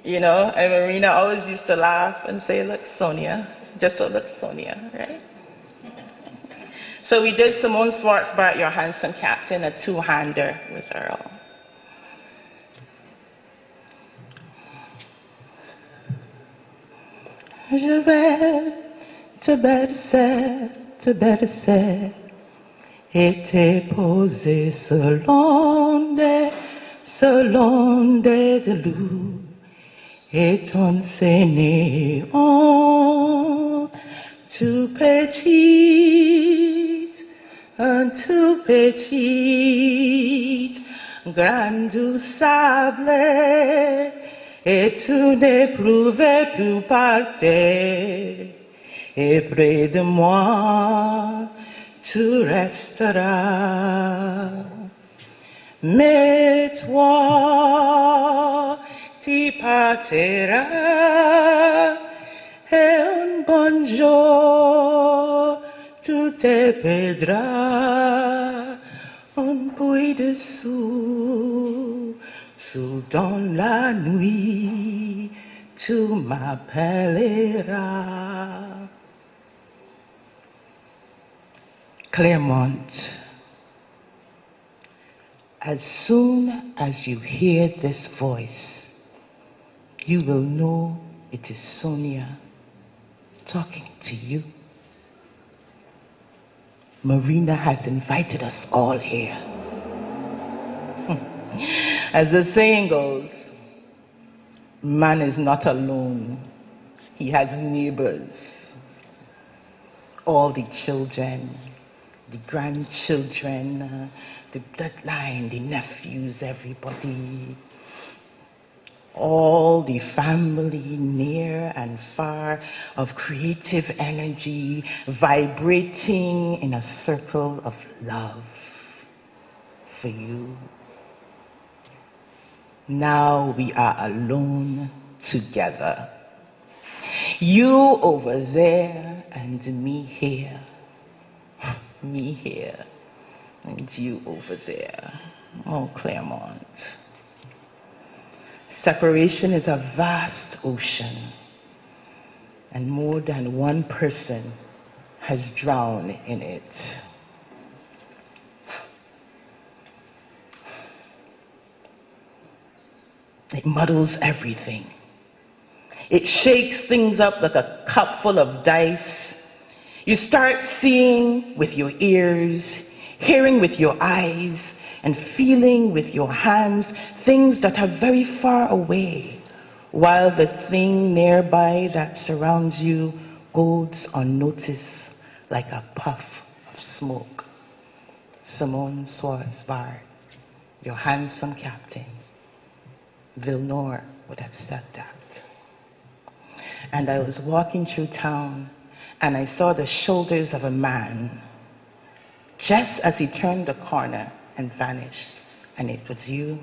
You know, and Marina always used to laugh and say, look, Sonia, just so look, Sonia, right? So we did Simone Schwartzbart, Your Handsome Captain, a two-hander with Earl. Je vais te bercer, et te poser selon des loups, et t'enseigner en tout petit, un tout petit, grain de sable, et tu n'éprouvais plus par terre, et près de moi, tu resteras. Mais toi, tu partiras, et un bon jour, tu te perdras. Un bruit dessous, dans la nuit, tu m'appelleras. Clairmonte, as soon as you hear this voice, you will know it is Sonia talking to you. Marina has invited us all here. As the saying goes, man is not alone. He has neighbors. All the children, the grandchildren, the bloodline, the nephews, everybody. All the family near and far of creative energy vibrating in a circle of love for you. Now we are alone together. You over there and me here. Me here and you over there. Oh, Clairmonte. Separation is a vast ocean, and more than one person has drowned in it. It muddles everything. It shakes things up like a cup full of dice. You start seeing with your ears, hearing with your eyes, and feeling with your hands things that are very far away, while the thing nearby that surrounds you goes unnoticed like a puff of smoke. Simone Swarzbard, your handsome captain, Villeneuve would have said that. And I was walking through town and I saw the shoulders of a man just as he turned the corner and vanished, and it was you.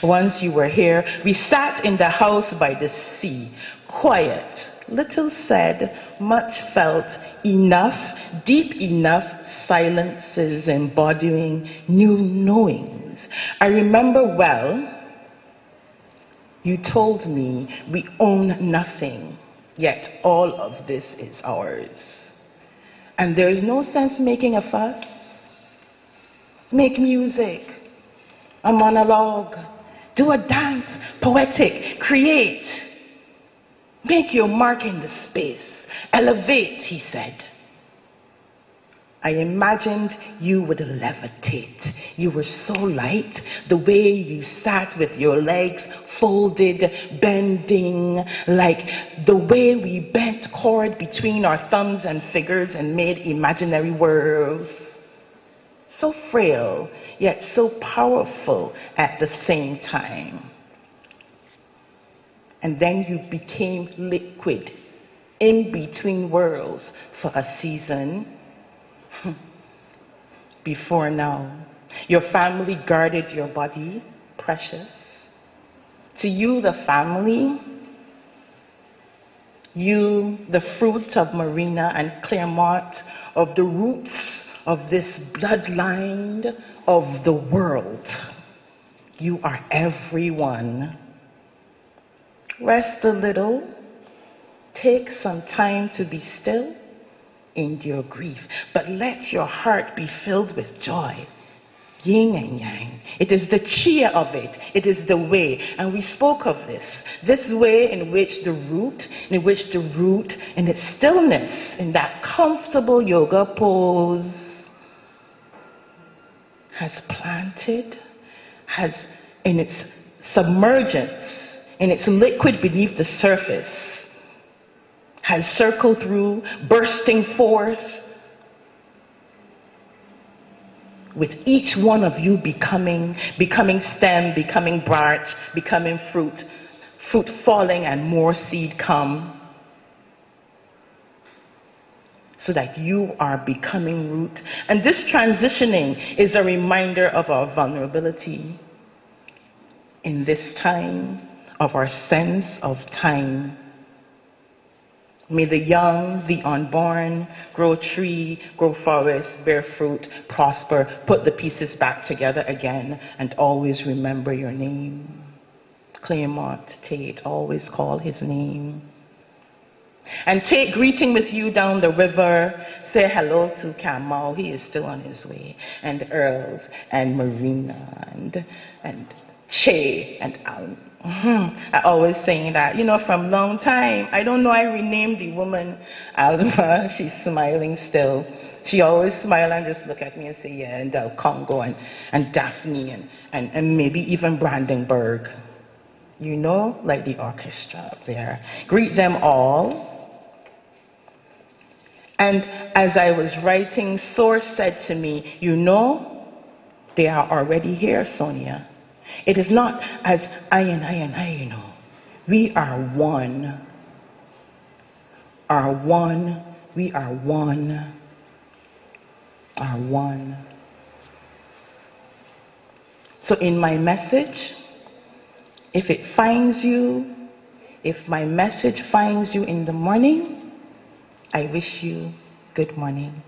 Once you were here, we sat in the house by the sea, quiet, little said, much felt, enough, deep enough silences embodying new knowings. I remember well, you told me we own nothing, yet all of this is ours. And there's no sense making a fuss. Make music, a monologue, do a dance, poetic, create. Make your mark in the space, elevate, he said. I imagined you would levitate. You were so light, the way you sat with your legs folded, bending, like the way we bent cord between our thumbs and fingers and made imaginary worlds. So frail, yet so powerful at the same time. And then you became liquid, in between worlds for a season. Before now, your family guarded your body, precious. To you, the family, you, the fruit of Marina and Clairmonte, of the roots of this bloodline of the world. You are everyone. Rest a little. Take some time to be still in your grief, but let your heart be filled with joy yin and yang. It is the chia of it. It is the way. And we spoke of this. This way in which the root, in its stillness, in that comfortable yoga pose, has planted, has in its submergence, in its liquid beneath the surface, has circled through, bursting forth, with each one of you becoming stem, becoming branch, becoming fruit falling and more seed come, so that you are becoming root. And this transitioning is a reminder of our vulnerability in this time, of our sense of time. May the young, the unborn, grow tree, grow forest, bear fruit, prosper, put the pieces back together again, and always remember your name. Clairmonte, Taitt, always call his name. And Taitt, greeting with you down the river, say hello to Kamal, he is still on his way, and Earl, and Marina, and Che, and Alan. I always saying that, from long time. I don't know, I renamed the woman Alma. She's smiling still. She always smile and just look at me and say, yeah, and Del Congo and Daphne and maybe even Brandenburg. Like the orchestra up there. Greet them all. And as I was writing, Source said to me, they are already here, Sonia. It is not as I and I, We are one. Are one. We are one. Are one. So in my message, if my message finds you in the morning, I wish you good morning.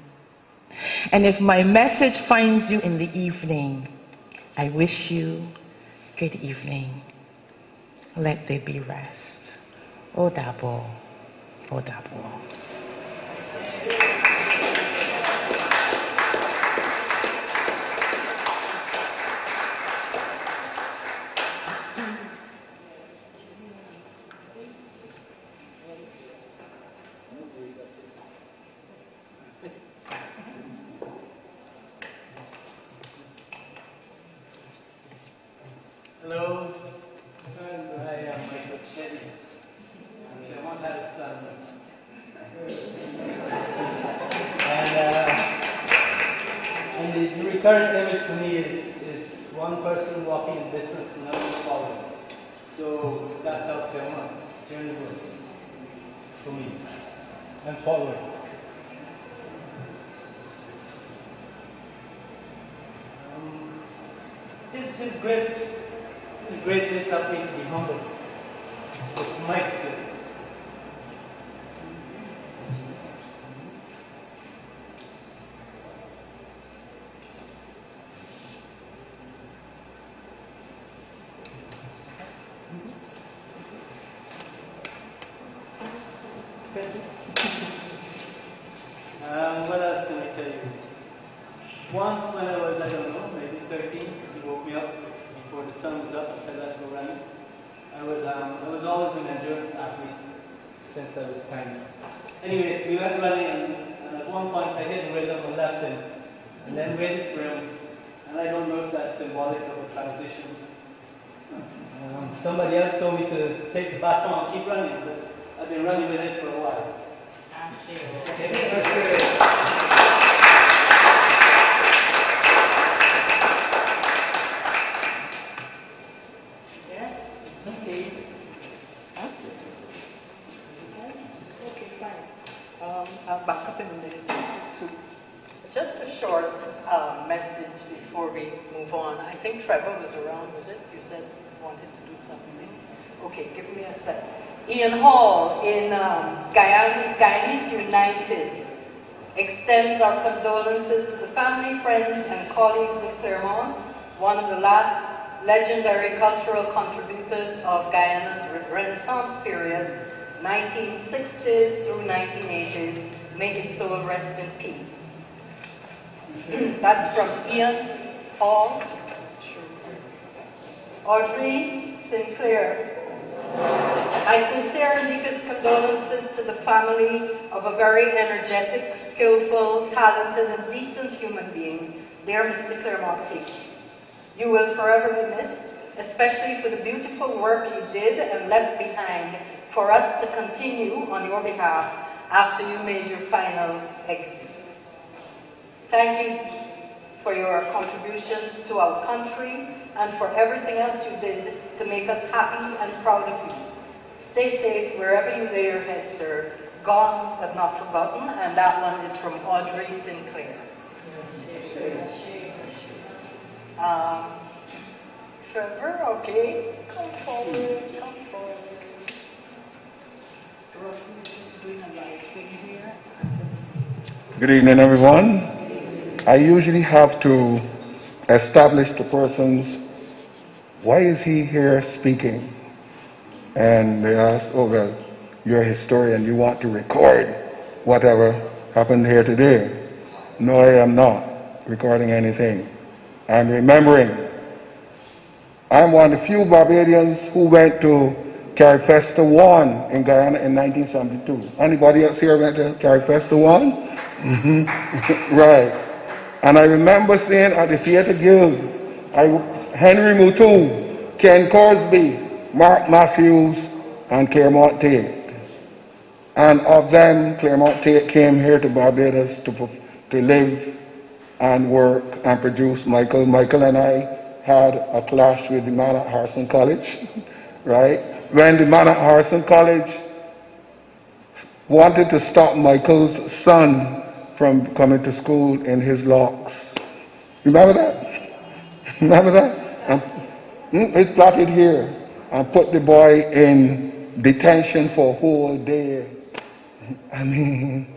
And if my message finds you in the evening, I wish you good evening. Let there be rest. O Dabo. O Dabo. Hello, I am Michael Shetty. Clairmonte had a son. And the recurrent image for me is one person walking in distance and another following. So that's how Clairmonte's journey was for me. I'm following. His greatness helped me to be humble with my skills. What else can I tell you? Once when I was, I don't know, maybe 13, he woke me up before the sun was up and said, let's go running. I was always an endurance athlete since I was tiny. Anyways, we went running and at one point I hit a rhythm and left him and then waited for him. And I don't know if that's symbolic of a transition. Somebody else told me to take the baton and keep running, but I've been running with it for a while. I'll back up in a minute too. Just a short message before we move on. I think Trevor was around, was it? You said you wanted to do something. Okay, give me a sec. Ian Hall in Guyanese United extends our condolences to the family, friends, and colleagues of Clairmonte, one of the last legendary cultural contributors of Guyana's Renaissance period, 1960s through 1980s. May his soul rest in peace. That's from Ian Paul, Audrey Sinclair. My sincere and deepest condolences to the family of a very energetic, skillful, talented, and decent human being, dear Mr. Clairmonte. You will forever be missed, especially for the beautiful work you did and left behind for us to continue on your behalf after you made your final exit. Thank you for your contributions to our country and for everything else you did to make us happy and proud of you. Stay safe wherever you lay your head, sir. Gone but not forgotten, and that one is from Audrey Sinclair. Trevor, okay, come forward, come forward. Rosie is just doing a live thing here. Good evening, everyone. I usually have to establish the person's, why is he here speaking? And they ask, oh, well, you're a historian, you want to record whatever happened here today. No, I am not recording anything. I'm remembering. I'm one of the few Barbadians who went to Carifesta 1 in Guyana in 1972. Anybody else here went to Carifesta 1? Mm-hmm. Right. And I remember seeing at the Theatre Guild, Henry Mutu, Ken Corsby, Mark Matthews, and Clairmonte Taitt. And of them, Clairmonte Taitt came here to Barbados to live and work and produce Michael. Michael and I had a clash with the man at Harrison College, right? When the man at Harrison College wanted to stop Michael's son from coming to school in his locks. Remember that? Remember that? It plotted here and put the boy in detention for a whole day. I mean,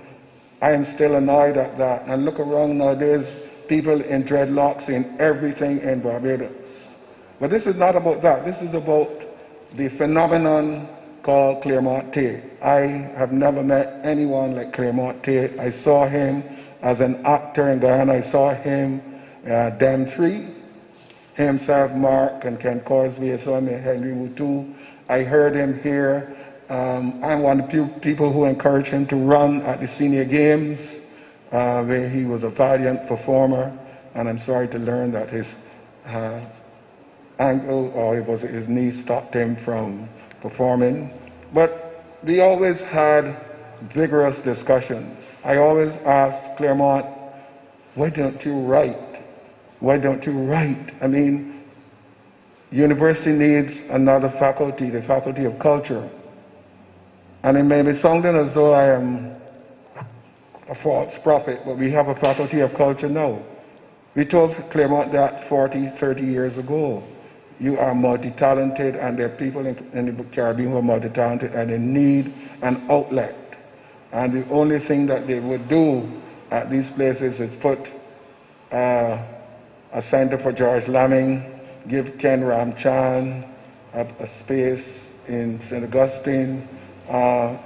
I am still annoyed at that. And look around nowadays, people in dreadlocks in everything in Barbados. But this is not about that. This is about the phenomenon called Clairmonte Taitt. I have never met anyone like Clairmonte Taitt. I saw him as an actor in Guyana. I saw him, them three, himself, Mark, and Ken Corsby. I saw him in Henry Mutu. I heard him here. I'm one of the few people who encouraged him to run at the senior games, where he was a valiant performer. And I'm sorry to learn that his ankle or it was his knee stopped him from performing. But we always had vigorous discussions. I always asked Clairmonte, why don't you write? Why don't you write? I mean, university needs another faculty, the faculty of culture. And it may be sounding as though I am a false prophet, but we have a faculty of culture now. We told Clairmonte that 40, 30 years ago. You are multi-talented, and there are people in the Caribbean who are multi-talented, and they need an outlet. And the only thing that they would do at these places is put a center for George Lamming, give Ken Ramchan a space in St. Augustine,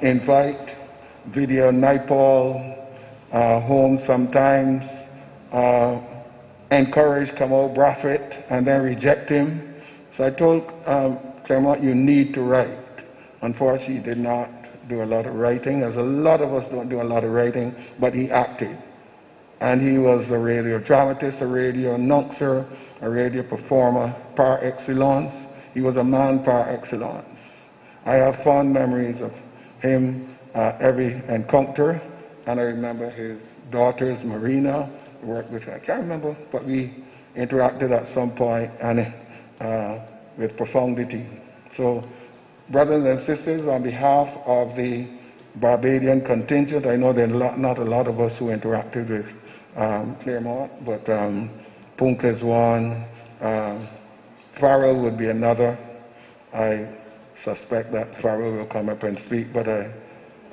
invite Video Naipaul home sometimes, encourage Kamal Braffett, and then reject him. So I told Clairmonte, you need to write. Unfortunately, he did not do a lot of writing, as a lot of us don't do a lot of writing, but he acted. And he was a radio dramatist, a radio announcer, a radio performer par excellence. He was a man par excellence. I have fond memories of him every encounter, and I remember his daughters, Marina, worked with her. I can't remember, but we interacted at some point and with profundity. So, brothers and sisters, on behalf of the Barbadian contingent, I know there are not a lot of us who interacted with Clairmonte, but Punk is one, Farrell would be another. I suspect that Farrell will come up and speak, but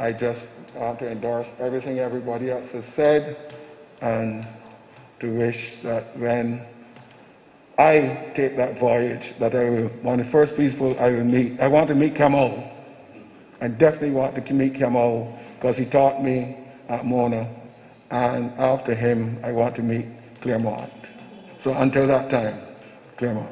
I just want to endorse everything everybody else has said, and to wish that when I take that voyage, that I will, one of the first people I will meet, I want to meet Kamal. I definitely want to meet Kamal because he taught me at Mona, and after him, I want to meet Clairmonte. So until that time, Clairmonte.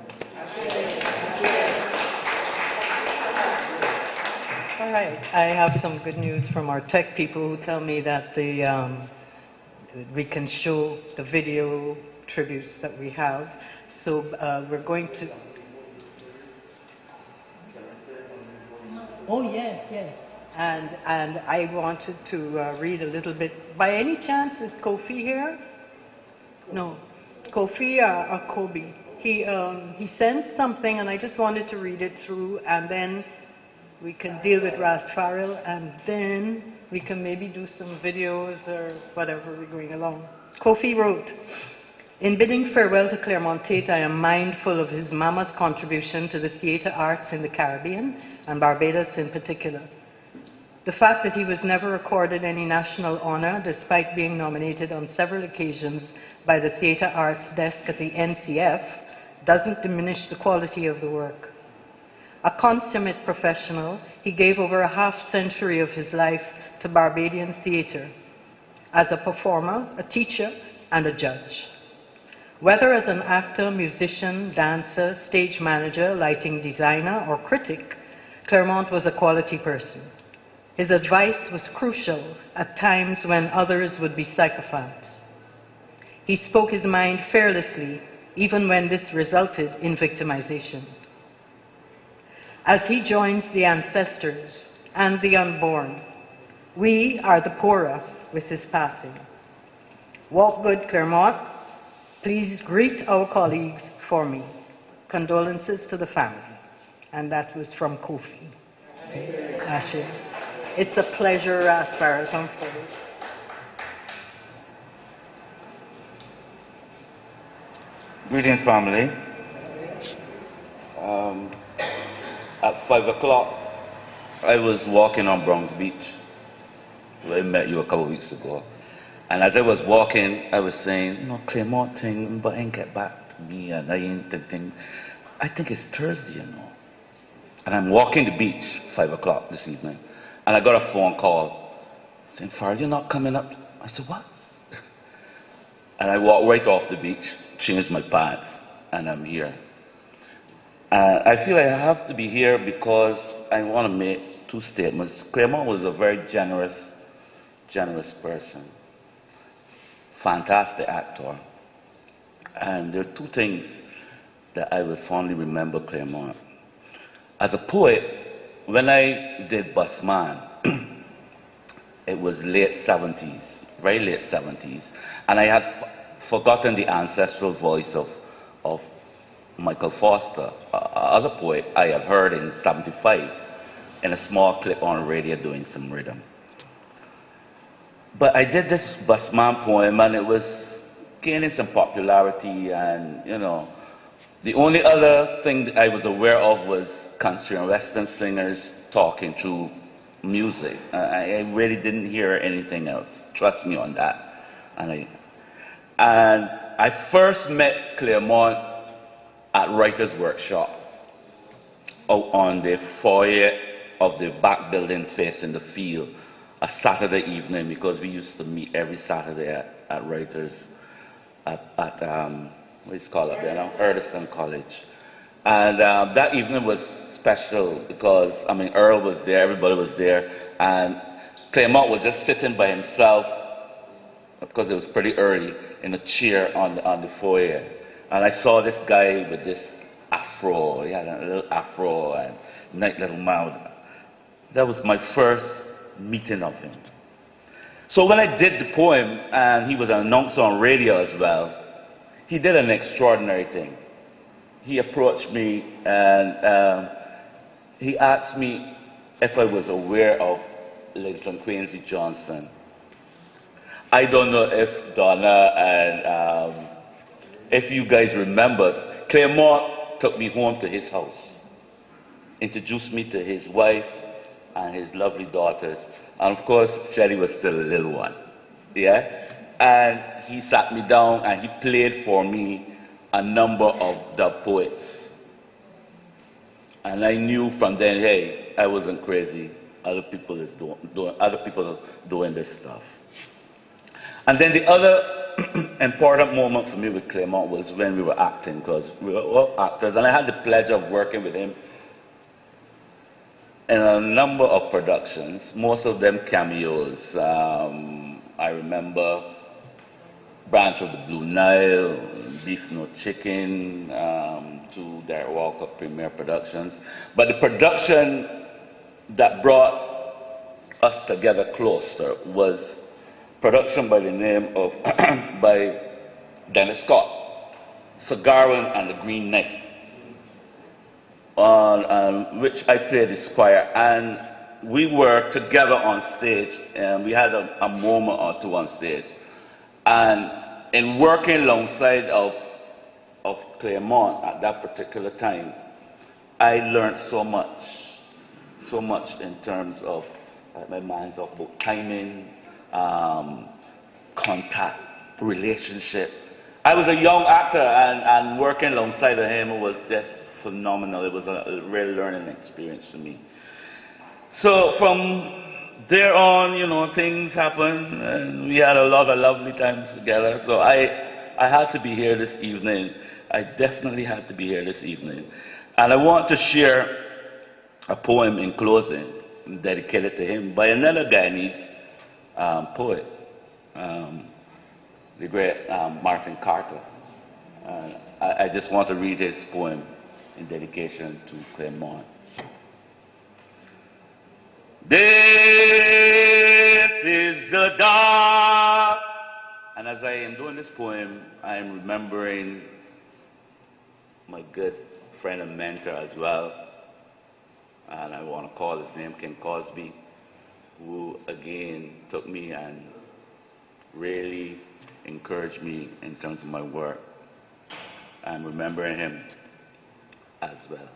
All right, I have some good news from our tech people who tell me that we can show the video tributes that we have. So we're going to... Oh, yes, yes. And I wanted to read a little bit. By any chance, is Kofi here? No. Kofi or Kobe. He sent something, and I just wanted to read it through, and then we can deal with Rastafari, and then we can maybe do some videos or whatever we're going along. Kofi wrote, "In bidding farewell to Clairmonte Taitt, I am mindful of his mammoth contribution to the theatre arts in the Caribbean, and Barbados in particular. The fact that he was never accorded any national honour, despite being nominated on several occasions by the Theatre Arts Desk at the NCF, doesn't diminish the quality of the work. A consummate professional, he gave over a half-century of his life to Barbadian theatre, as a performer, a teacher, and a judge. Whether as an actor, musician, dancer, stage manager, lighting designer, or critic, Clairmonte was a quality person. His advice was crucial at times when others would be sycophants. He spoke his mind fearlessly, even when this resulted in victimization. As he joins the ancestors and the unborn, we are the poorer with his passing. Walk good, Clairmonte. Please greet our colleagues for me. Condolences to the family." And that was from Kofi. Ashe. It's a pleasure as far as I'm forward. Greetings, family. At 5 o'clock, I was walking on Bronx Beach, where I met you a couple of weeks ago. And as I was walking, I was saying, you know, Clairmonte thing, but ain't get back to me, and I ain't thinking, I think it's Thursday, you know. And I'm walking the beach, 5 o'clock this evening, and I got a phone call saying, "Farrell, you're not coming up?" I said, "What?" And I walked right off the beach, changed my pants, and I'm here. I feel I have to be here because I want to make two statements. Clairmonte was a very generous person, fantastic actor. And there are two things that I will fondly remember Clairmonte. As a poet, when I did Busman, it was late 70s, very late 70s, and I had forgotten the ancestral voice of Michael Foster, other poet I had heard in 75 in a small clip on radio doing some rhythm. But I did this Busman poem, and it was gaining some popularity, and, you know, the only other thing that I was aware of was country and western singers talking through music. I really didn't hear anything else. Trust me on that. And I first met Clairmonte at Writer's Workshop out on the foyer of the back building facing the field, a Saturday evening, because we used to meet every Saturday at Writers at what is it called up there now? Erdison College. And that evening was special because, I mean, Earl was there, everybody was there, and Clairmonte was just sitting by himself, because it was pretty early, in a chair on the foyer. And I saw this guy with this afro, he had a little afro and nice little mouth. That was my first meeting of him. So when I did the poem, and he was an announcer on radio as well, he did an extraordinary thing. He approached me and he asked me if I was aware of Linton Quincy Johnson. I don't know if Donna and if you guys remembered, Clairmonte took me home to his house, introduced me to his wife and his lovely daughters. And of course, Shelly was still a little one, yeah? And he sat me down and he played for me a number of the poets. And I knew from then, hey, I wasn't crazy. Other people doing this stuff. And then the other important moment for me with Clairmonte was when we were acting, because we were all actors, and I had the pleasure of working with him in a number of productions, most of them cameos. I remember Branch of the Blue Nile, Beef No Chicken, to Derek Walker premiere productions. But the production that brought us together closer was production by the name of by Dennis Scott, Sagarwan and the Green Knight, on which I played the squire, and we were together on stage, and we had a moment or two on stage. And in working alongside of Clairmonte at that particular time, I learned so much in terms of my minds of both timing, contact, relationship. I was a young actor, and working alongside of him was just phenomenal. It was a real learning experience for me. So from there on, you know, things happened, and we had a lot of lovely times together. So I had to be here this evening. I definitely had to be here this evening. And I want to share a poem in closing, dedicated to him, by another Guyanese poet, the great Martin Carter. I just want to read his poem in dedication to Clairmonte. This is the dark. And as I am doing this poem, I am remembering my good friend and mentor as well. And I want to call his name Ken Cosby, who again took me and really encouraged me in terms of my work. I'm remembering him as well.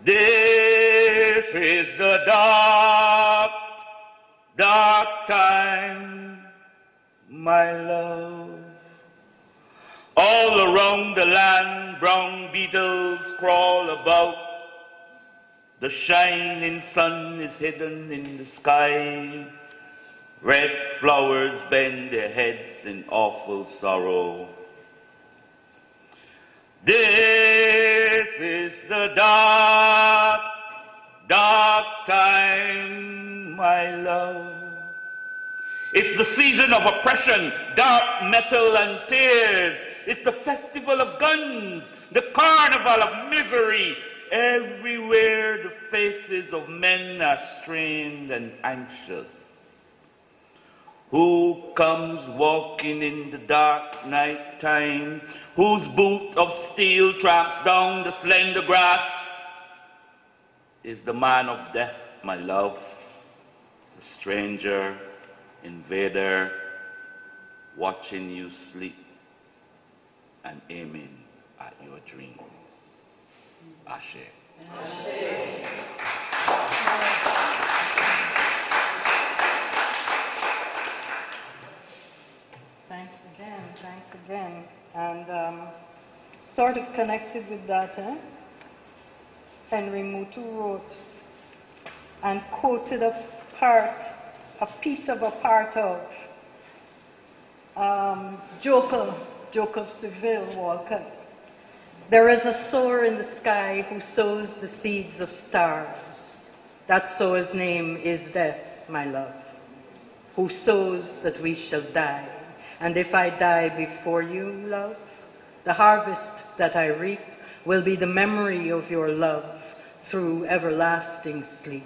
This is the dark, dark time, my love. All around the land, brown beetles crawl about. The shining sun is hidden in the sky. Red flowers bend their heads in awful sorrow. This is the dark, dark time, my love. It's the season of oppression, dark metal and tears. It's the festival of guns, the carnival of misery. Everywhere the faces of men are strained and anxious. Who comes walking in the dark night time? Whose boot of steel tramps down the slender grass? Is the man of death, my love, the stranger, invader, watching you sleep and aiming at your dreams. Ashe. Thanks again. And sort of connected with that, Henry Mutu wrote and quoted a piece of a part of Joke of Seville, Walcott. There is a sower in the sky who sows the seeds of stars. That sower's name is death, my love, who sows that we shall die. And if I die before you, love, the harvest that I reap will be the memory of your love through everlasting sleep.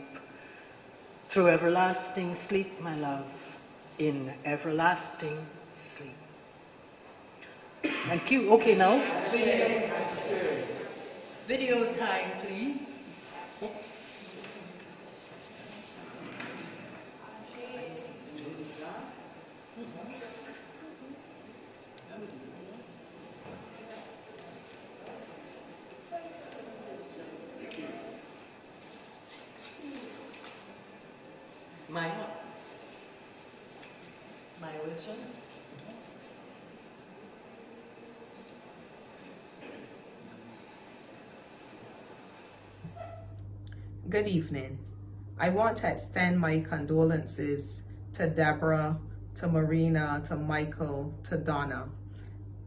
Through everlasting sleep, my love, in everlasting sleep. Thank you. Okay, now. Video time, please. My origin. Good evening. I want to extend my condolences to Deborah, to Marina, to Michael, to Donna.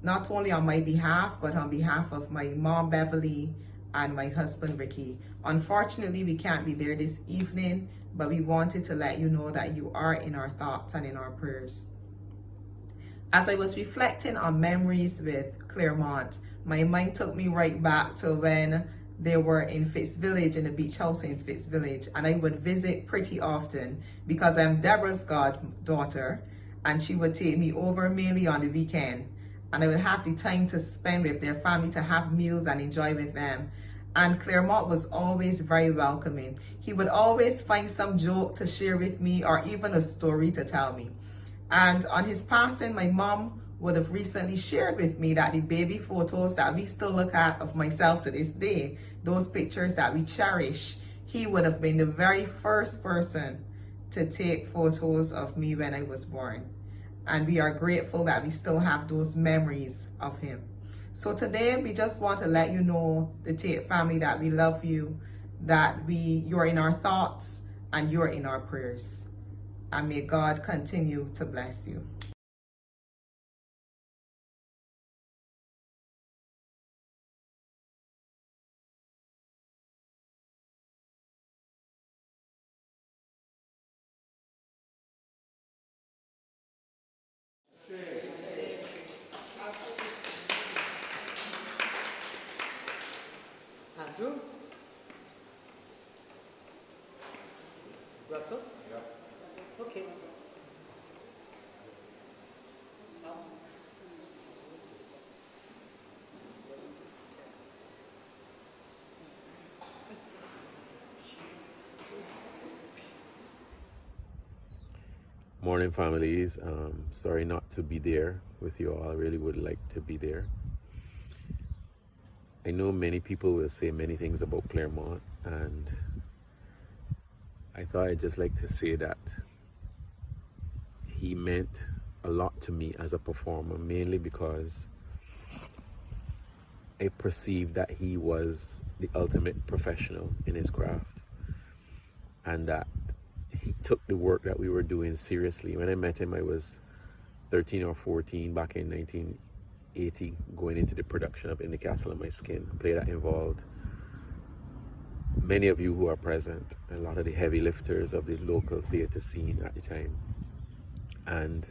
Not only on my behalf, but on behalf of my mom, Beverly, and my husband, Ricky. Unfortunately, we can't be there this evening, but we wanted to let you know that you are in our thoughts and in our prayers. As I was reflecting on memories with Clairmonte, my mind took me right back to when they were in Fitz Village, in the beach house in Fitz Village, and I would visit pretty often because I'm Deborah's goddaughter, and she would take me over mainly on the weekend, and I would have the time to spend with their family, to have meals and enjoy with them. And Clairmonte was always very welcoming. He would always find some joke to share with me or even a story to tell me. And on his passing, my mom would have recently shared with me that the baby photos that we still look at of myself to this day, those pictures that we cherish, he would have been the very first person to take photos of me when I was born. And we are grateful that we still have those memories of him. So today we just want to let you know, the Taitt family, that we love you, that you're in our thoughts and you're in our prayers. And may God continue to bless you. Andrew? Russell? Yeah. Okay. Morning, families. Sorry not to be there with you all. I really would like to be there. I know many people will say many things about Clairmonte, and I thought I'd just like to say that he meant a lot to me as a performer, mainly because I perceived that he was the ultimate professional in his craft, and that he took the work that we were doing seriously. When I met him, I was 13 or 14 back in 1980, going into the production of In the Castle of My Skin, a play that involved many of you who are present, a lot of the heavy lifters of the local theatre scene at the time. And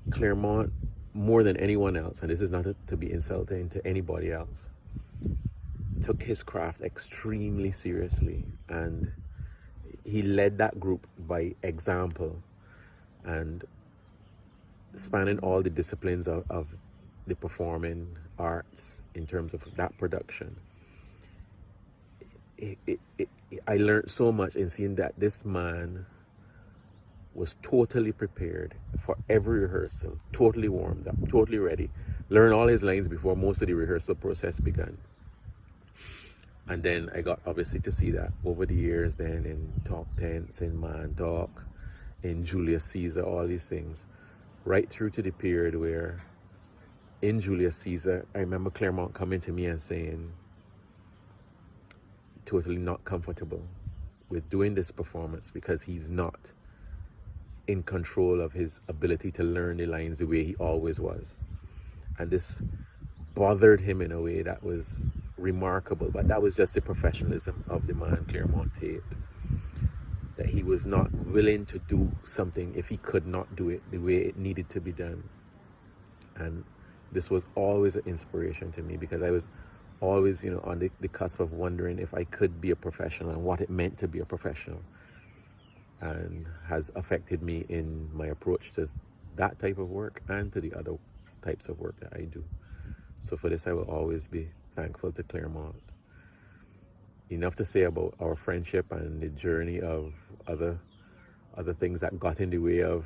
Clairmonte, more than anyone else, and this is not to be insulting to anybody else, took his craft extremely seriously, and he led that group by example, and spanning all the disciplines of the performing arts in terms of that production. I learned so much in seeing that this man was totally prepared for every rehearsal, totally warmed up, totally ready, learned all his lines before most of the rehearsal process began. And then I got obviously to see that over the years, then in Talk Tents, in Man Talk, in Julius Caesar, all these things, right through to the period where in Julius Caesar, I remember Clairmonte coming to me and saying, totally not comfortable with doing this performance because he's not in control of his ability to learn the lines the way he always was. And this bothered him in a way that was remarkable, but that was just the professionalism of the man Clairmonte Taitt, that he was not willing to do something if he could not do it the way it needed to be done. And this was always an inspiration to me because I was always, on the cusp of wondering if I could be a professional and what it meant to be a professional, and has affected me in my approach to that type of work and to the other types of work that I do. So for this, I will always be thankful to Clairmonte. Enough to say about our friendship and the journey of other things that got in the way of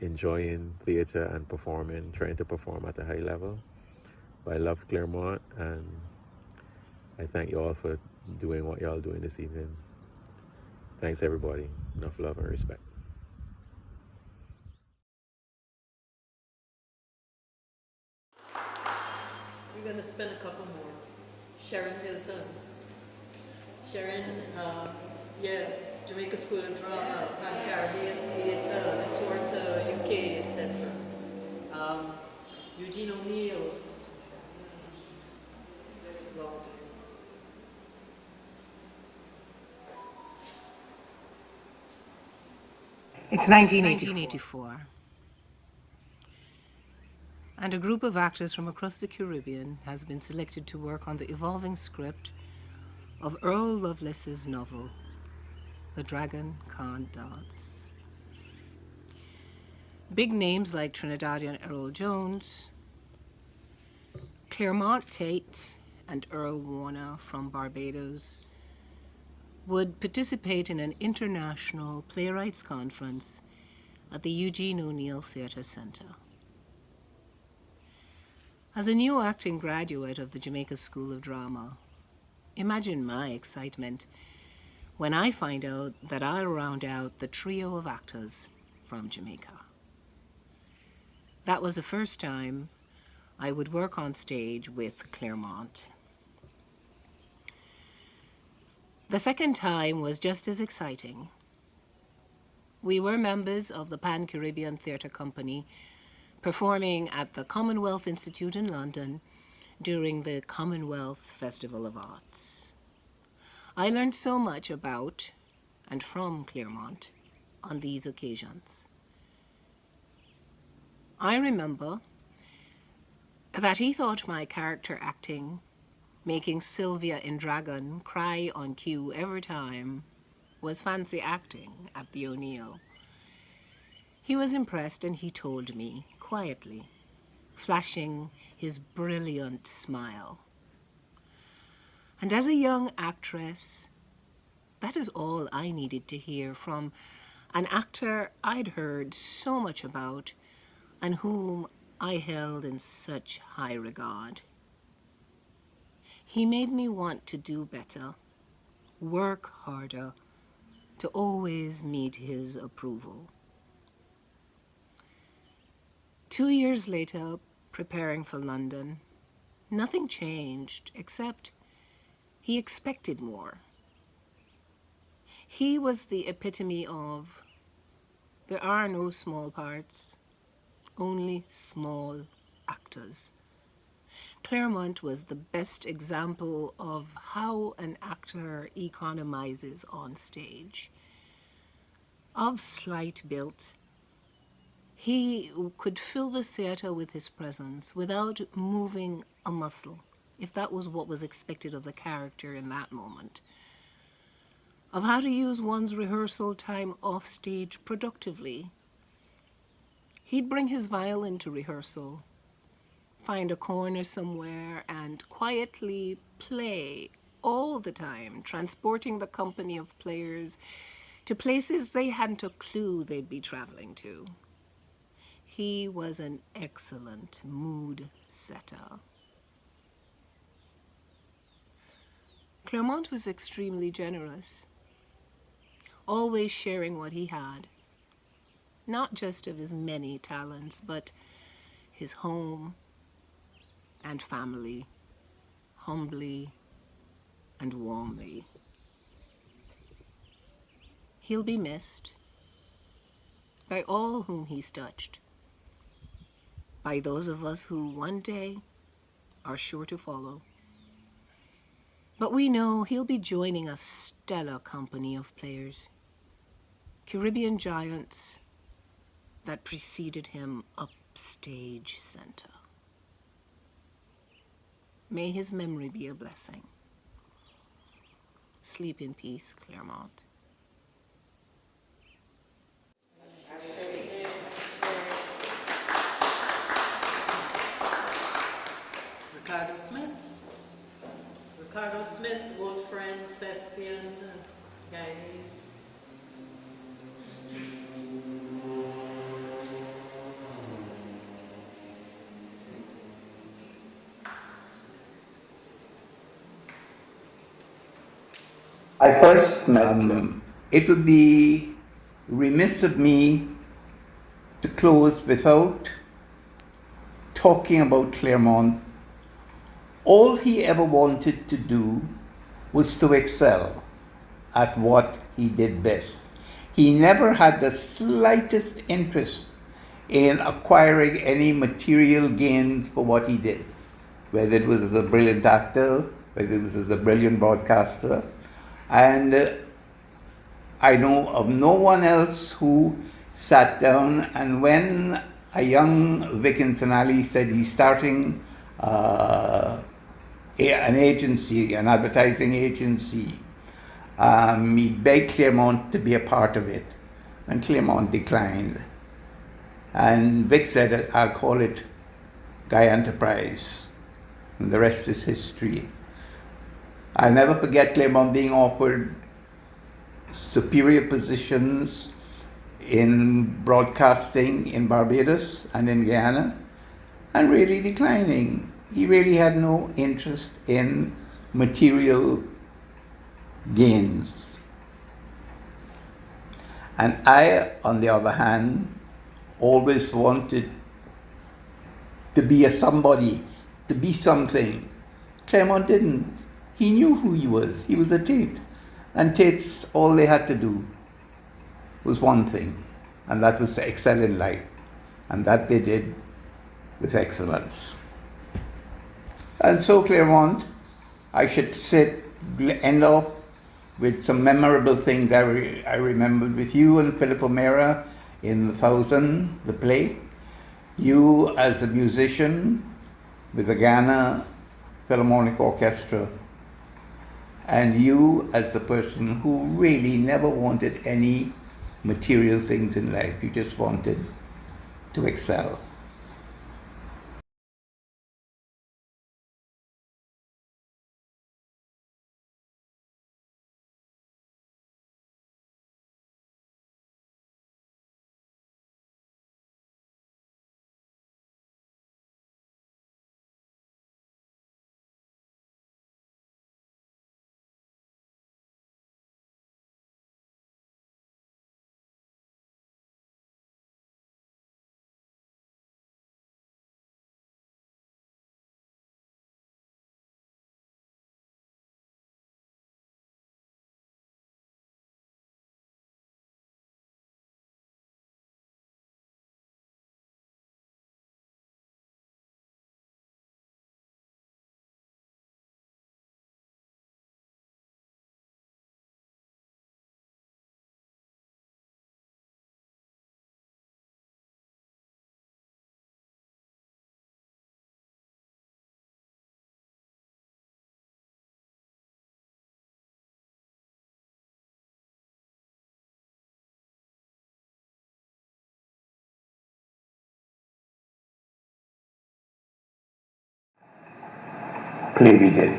enjoying theatre and performing, trying to perform at a high level. But I love Clairmonte, and I thank you all for doing what y'all doing this evening. Thanks, everybody. Enough love and respect. We're going to spend a couple more. Sharon Hilton. Sharon, Jamaica School of Drama, Pan-Caribbean Theatre, a tour to UK, etc. Eugene O'Neill, loved it. It's 1984, and a group of actors from across the Caribbean has been selected to work on the evolving script of Earl Lovelace's novel, The Dragon Can't Dance. Big names like Trinidadian Errol Jones, Clairmonte Taitt, and Earl Warner from Barbados would participate in an international playwrights conference at the Eugene O'Neill Theatre Centre. As a new acting graduate of the Jamaica School of Drama, imagine my excitement when I find out that I'll round out the trio of actors from Jamaica. That was the first time I would work on stage with Clairmonte. The second time was just as exciting. We were members of the Pan-Caribbean Theatre Company, performing at the Commonwealth Institute in London during the Commonwealth Festival of Arts. I learned so much about and from Clairmonte on these occasions. I remember that he thought my character acting, making Sylvia in Dragon cry on cue every time, was fancy acting at the O'Neill. He was impressed and he told me, quietly, flashing his brilliant smile. And as a young actress, that is all I needed to hear from an actor I'd heard so much about and whom I held in such high regard. He made me want to do better, work harder, to always meet his approval. 2 years later, preparing for London, nothing changed except he expected more. He was the epitome of, there are no small parts, only small actors. Clairmonte was the best example of how an actor economizes on stage. Of slight build, he could fill the theater with his presence without moving a muscle, if that was what was expected of the character in that moment. Of how to use one's rehearsal time off stage productively. He'd bring his violin to rehearsal, find a corner somewhere and quietly play all the time, transporting the company of players to places they hadn't a clue they'd be traveling to. He was an excellent mood setter. Clairmonte was extremely generous, always sharing what he had, not just of his many talents, but his home and family, humbly and warmly. He'll be missed by all whom he's touched, by those of us who one day are sure to follow. But we know he'll be joining a stellar company of players, Caribbean giants that preceded him upstage center. May his memory be a blessing. Sleep in peace, Clairmonte. Ricardo Smith. Ricardo Smith, old friend, thespian, Guyanese. I first met him. It would be remiss of me to close without talking about Clairmonte. All he ever wanted to do was to excel at what he did best. He never had the slightest interest in acquiring any material gains for what he did, whether it was as a brilliant actor, whether it was as a brilliant broadcaster. And I know of no one else who sat down, and when a young Vic Incinali said he's starting an agency, an advertising agency, he begged Clairmonte to be a part of it, and Clairmonte declined. And Vic said, I'll call it Guy Enterprise, and the rest is history. I'll never forget Clairmonte being offered superior positions in broadcasting in Barbados and in Guyana, and really declining. He really had no interest in material gains. And I, on the other hand, always wanted to be a somebody, to be something. Clairmonte didn't. He knew who he was. He was a Taitt. And Taitts, all they had to do was one thing, and that was to excel in life. And that they did with excellence. And so Clairmonte, I should end off with some memorable things I remembered with you and Philip O'Meara in The Thousand, the play. You as a musician with the Ghana Philharmonic Orchestra, and you as the person who really never wanted any material things in life. You just wanted to excel. Play we did.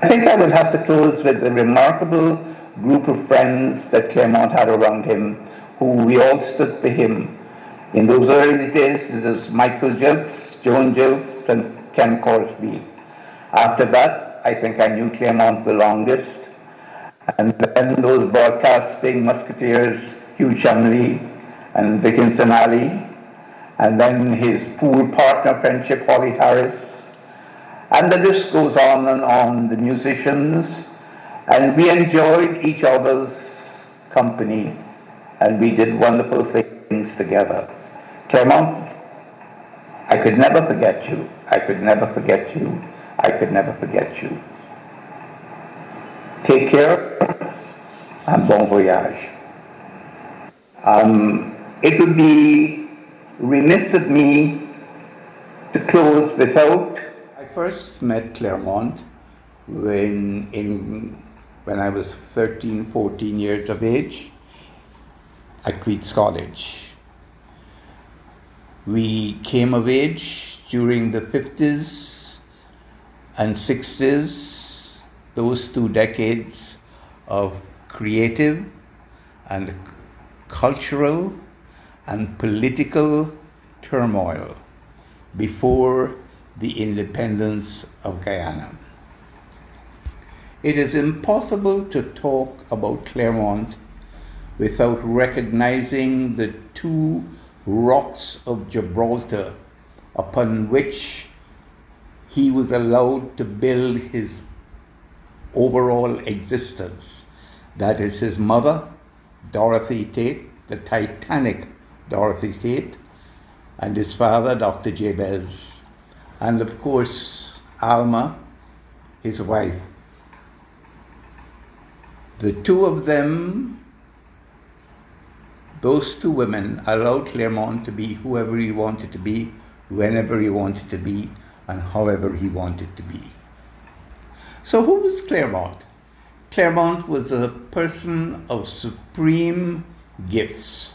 I think I would have to close with the remarkable group of friends that Clairmonte had around him, who we all stood for him. In those early days, it was Michael Jilts, Joan Jilts, and Ken Corsby. After that, I think I knew Clairmonte the longest. And then those broadcasting musketeers, Hugh Chumley and Vic Incinali, and then his pool partner friendship, Holly Harris. And the list goes on, the musicians, and we enjoyed each other's company, and we did wonderful things together. Clairmonte, I could never forget you. I could never forget you. I could never forget you. Take care, and bon voyage. It would be remiss of me to close without... I first met Clairmonte when I was 13, 14 years of age at Queen's College. We came of age during the 50s and 60s, those 2 decades of creative and cultural and political turmoil before the independence of Guyana. It is impossible to talk about Clairmonte without recognizing the 2 rocks of Gibraltar upon which he was allowed to build his overall existence. That is his mother, Dorothy Taitt, the Titanic Dorothy Taitt, and his father, Dr. Jabez, and of course, Alma, his wife. The two of them, those two women, allowed Clairmonte to be whoever he wanted to be, whenever he wanted to be, and however he wanted to be. So who was Clairmonte? Clairmonte was a person of supreme gifts,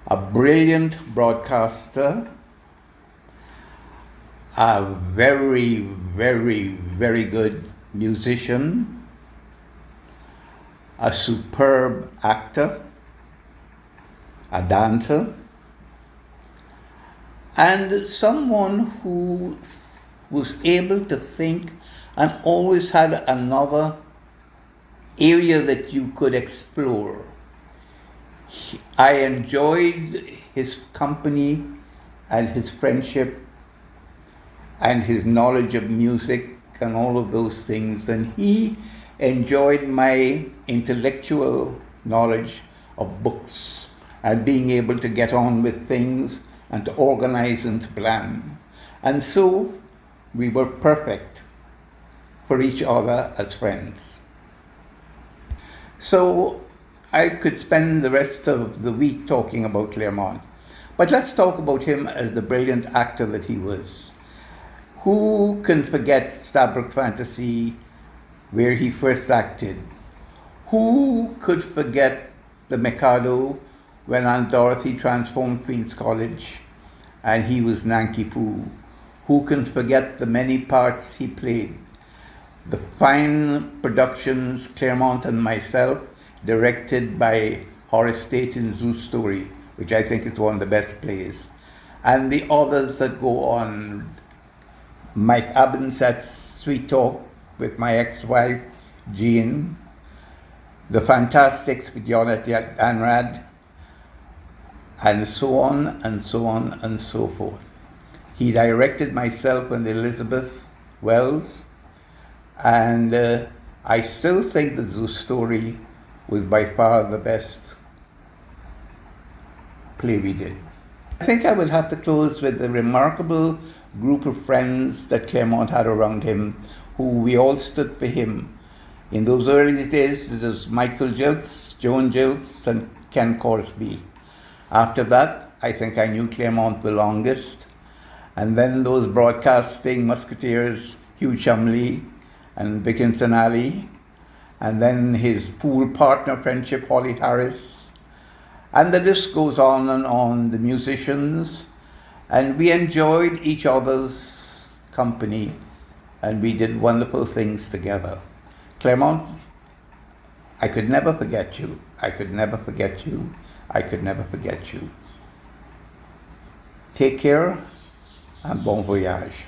a brilliant broadcaster, a very, very, very good musician, a superb actor, a dancer, and someone who was able to think and always had another area that you could explore. I enjoyed his company and his friendship and his knowledge of music and all of those things, and he enjoyed my intellectual knowledge of books and being able to get on with things and to organize and to plan. And so we were perfect for each other as friends. So I could spend the rest of the week talking about Clairmonte, but let's talk about him as the brilliant actor that he was. Who can forget Stabroek Fantasy, where he first acted? Who could forget The Mikado, when Aunt Dorothy transformed Queen's College and he was Nanki Poo? Who can forget the many parts he played? The fine productions, Clairmonte and myself, directed by Horace Taitt in Zoo Story, which I think is one of the best plays. And the others that go on. Mike Abensat's Sweet Talk with my ex-wife, Jean. The Fantastics with Yonette Anrad. And so on and so on and so forth. He directed myself and Elizabeth Wells. And I still think the Zoo Story was by far the best play we did. I think I would have to close with the remarkable group of friends that Clairmonte had around him, who we all stood for him. In those early days, there was Michael Giltz, Joan Giltz, and Ken Corsby. After that, I think I knew Clairmonte the longest. And then those broadcasting musketeers, Hugh Chumley and Dickinson Alley, and then his pool partner friendship, Holly Harris. And the list goes on, the musicians. And we enjoyed each other's company, and we did wonderful things together. Clairmonte, I could never forget you. I could never forget you. I could never forget you. Take care, and bon voyage.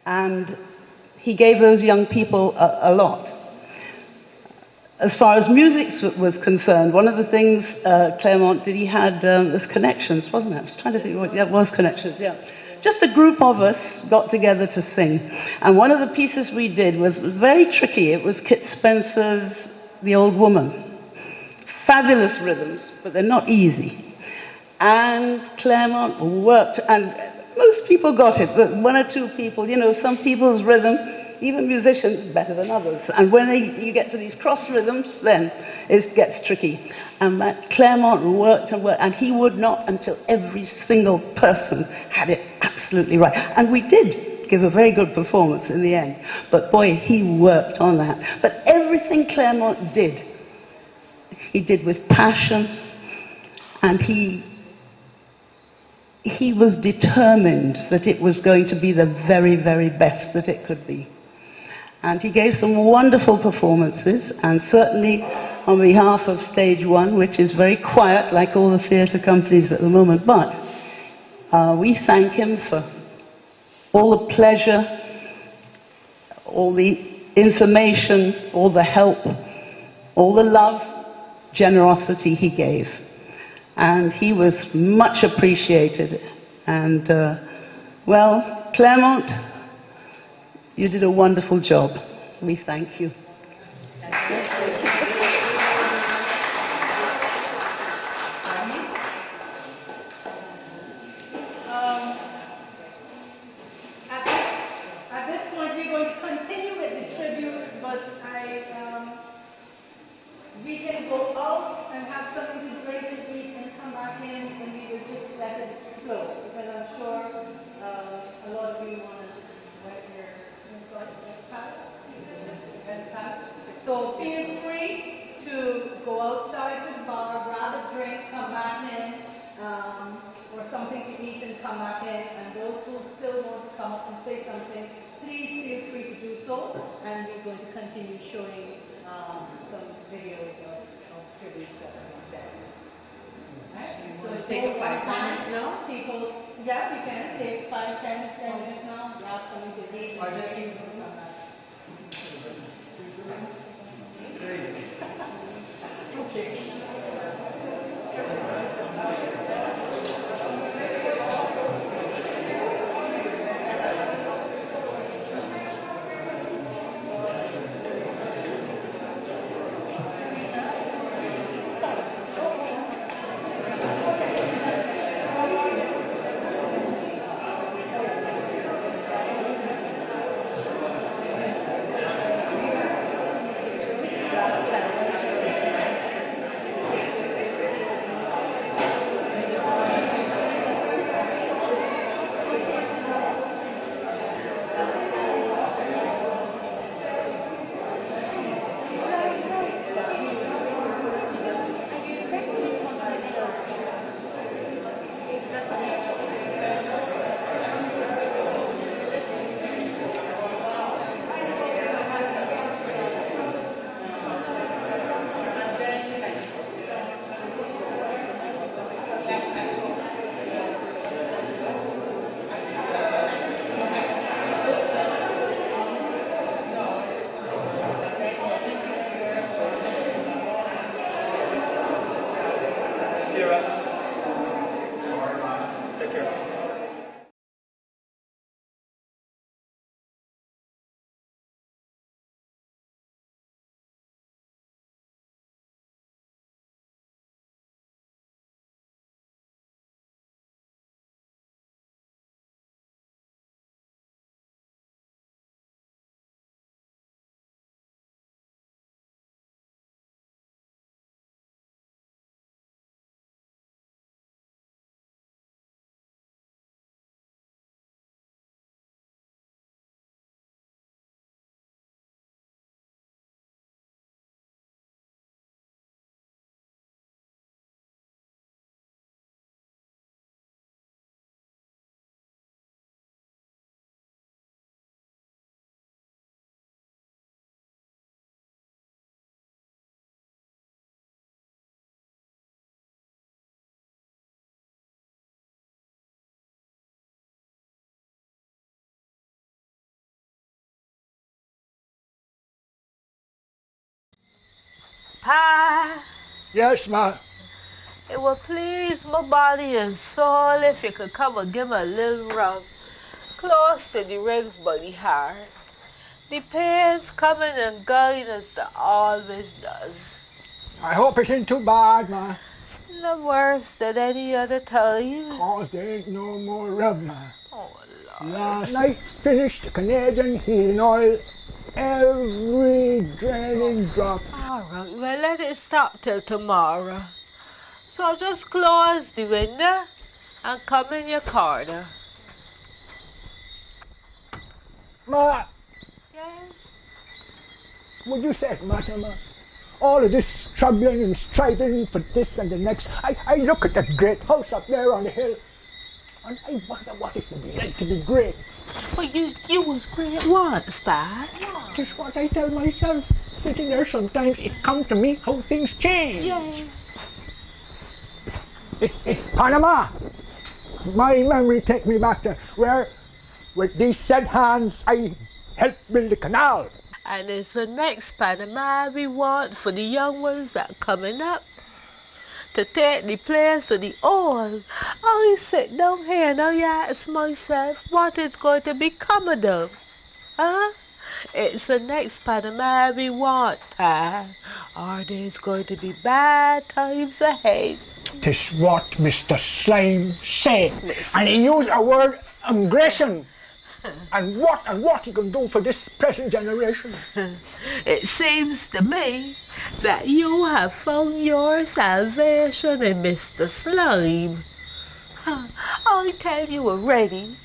And he gave those young people a lot. As far as music was concerned, one of the things Clairmonte did, he had was connections, wasn't it? I was trying to think what, yeah, it was connections, yeah. Just a group of us got together to sing. And one of the pieces we did was very tricky. It was Kit Spencer's The Old Woman. Fabulous rhythms, but they're not easy. And Clairmonte worked, and most people got it, but one or two people, you know, some people's rhythm, even musicians, better than others. And when you get to these cross rhythms, then it gets tricky. And Clairmonte worked and worked, and he would not until every single person had it absolutely right. And we did give a very good performance in the end. But boy, he worked on that. But everything Clairmonte did, he did with passion, and he was determined that it was going to be the very, very best that it could be. And he gave some wonderful performances, and certainly on behalf of Stage One, which is very quiet, like all the theatre companies at the moment, but we thank him for all the pleasure, all the information, all the help, all the love, generosity he gave. And he was much appreciated. And, well, Clairmonte, You did a wonderful job. We thank you. At this point, we're going to continue with the tributes, but we can go out and have something to drink and eat and come back in, and we will just let it flow, because I'm sure a lot of you want to wet your pass. So feel free to go outside to the bar, grab a drink, come back in, or something to eat and come back in. And those who still want to come up and say something, please feel free to do so. And we're going to continue showing some videos of tributes that have been said. Right? So it's take 5 minutes now? People, yeah, we can take 5, 10 minutes now. Grab something to eat. Or just keep Okay. Pa, Yes, ma. it would please my body and soul if you could come and give me a little rub close to the ribs by the heart. The pain's coming and going as it always does. I hope it ain't too bad, ma. No worse than any other time. 'Cause there ain't no more rub, ma. Oh, Lord. Last night finished the Canadian healing oil. Every draining drop. All right, well, let it stop till tomorrow. So just close the window and come in your corner. Ma, Yes? would you say it matter, ma? All of this struggling and striving for this and the next. I look at that great house up there on the hill, and I wonder what it would be like to be great. Well, you was great once, Pa. Just what I tell myself. Sitting there sometimes, it comes to me how things change. Yeah. It's Panama. My memory take me back to where, with these said hands, I helped build the canal. And it's the next Panama we want for the young ones that coming up to take the place of the old. I sit down here and I ask myself what is going to become of them. Huh? It's the next Panama we want, Pa. Or there's going to be bad times ahead. Tis what Mr. Slime said. And he used a word, aggression. And what he can do for this present generation. It seems to me that you have found your salvation in Mr. Slime. I tell you already,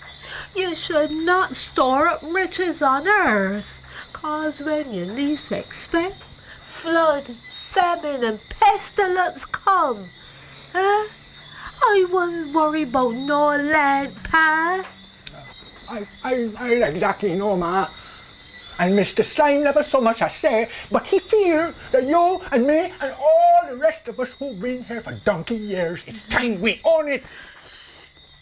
you should not store up riches on earth, 'cause when you least expect, flood, famine, and pestilence come. Huh? I wouldn't worry about no land, Pa. I exactly know, Ma. And Mr. Slime never so much as say, but he feel that you and me and all the rest of us who've been here for donkey years, it's time we own it.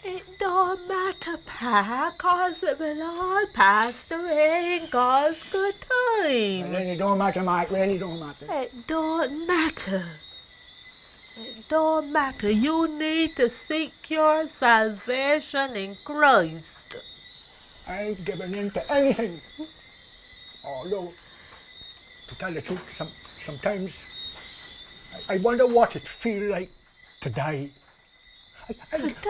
It don't matter, Pa, 'cause it will all pass away in God's good time. Well, it don't matter, Ma, it really don't matter. It don't matter. It don't matter. You need to seek your salvation in Christ. I've given in to anything. Although, to tell the truth, sometimes I wonder what it feels like to die.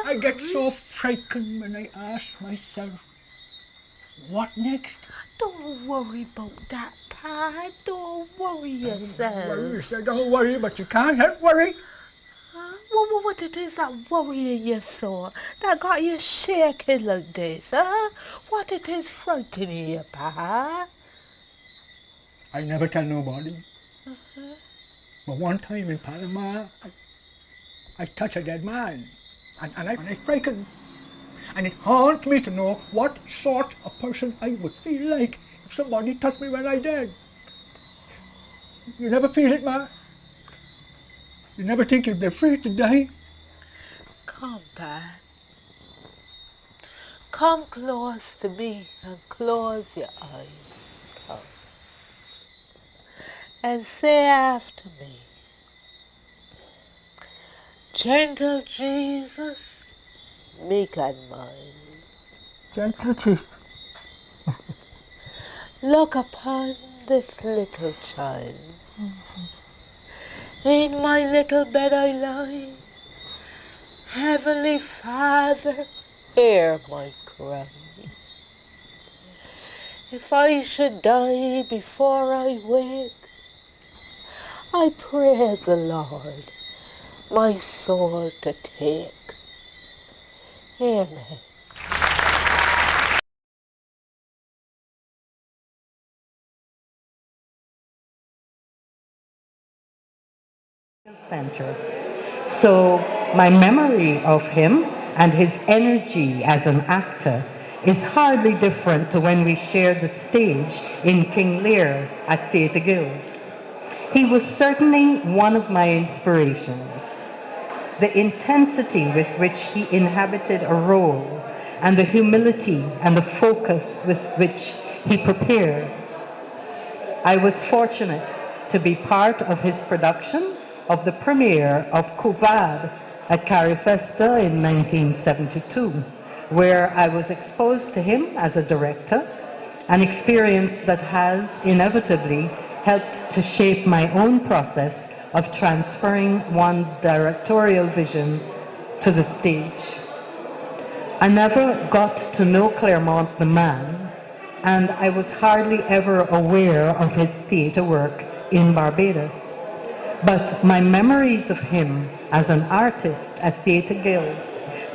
I get so frightened when I ask myself, what next? Don't worry about that, Pa. Don't worry yourself. Well, you say don't worry, but you can't help worry. Huh? What it is that worrying you so? That got you shaking like this, huh? What it is frightening you, Pa? I never tell nobody. But one time in Panama, I touched a dead man. And I frightened. And it haunts me to know what sort of person I would feel like if somebody touched me when I dead. You never feel it, Ma? You never think you'd be afraid to die? Come, Pa. Come close to me and close your eyes. Come. And say after me, gentle Jesus, meek and mild. Gentle Jesus. Look upon this little child. In my little bed I lie. Heavenly Father, hear my cry. If I should die before I wake, I pray the Lord my soul to take. Amen. Center. So my memory of him and his energy as an actor is hardly different to when we shared the stage in King Lear at Theatre Guild. He was certainly one of my inspirations. The intensity with which he inhabited a role and the humility and the focus with which he prepared. I was fortunate to be part of his production of the premiere of Covad at Carifesta in 1972, where I was exposed to him as a director, an experience that has inevitably helped to shape my own process of transferring one's directorial vision to the stage. I never got to know Clairmonte the man, and I was hardly ever aware of his theatre work in Barbados. But my memories of him as an artist at Theatre Guild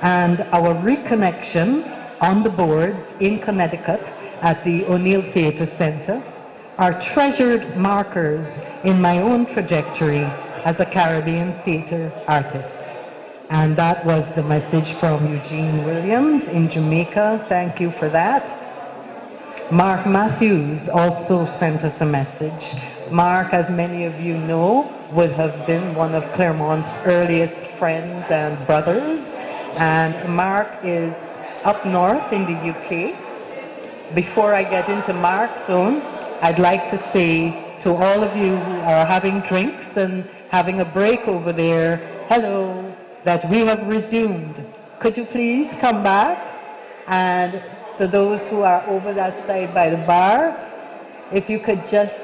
and our reconnection on the boards in Connecticut at the O'Neill Theatre Center are treasured markers in my own trajectory as a Caribbean theatre artist. And that was the message from Eugene Williams in Jamaica. Thank you for that. Mark Matthews also sent us a message. Mark, as many of you know, would have been one of Clairmonte's earliest friends and brothers. And Mark is up north in the UK. Before I get into Mark's zone, I'd like to say to all of you who are having drinks and having a break over there, hello, that we have resumed. Could you please come back and To those who are over that side by the bar, if you could just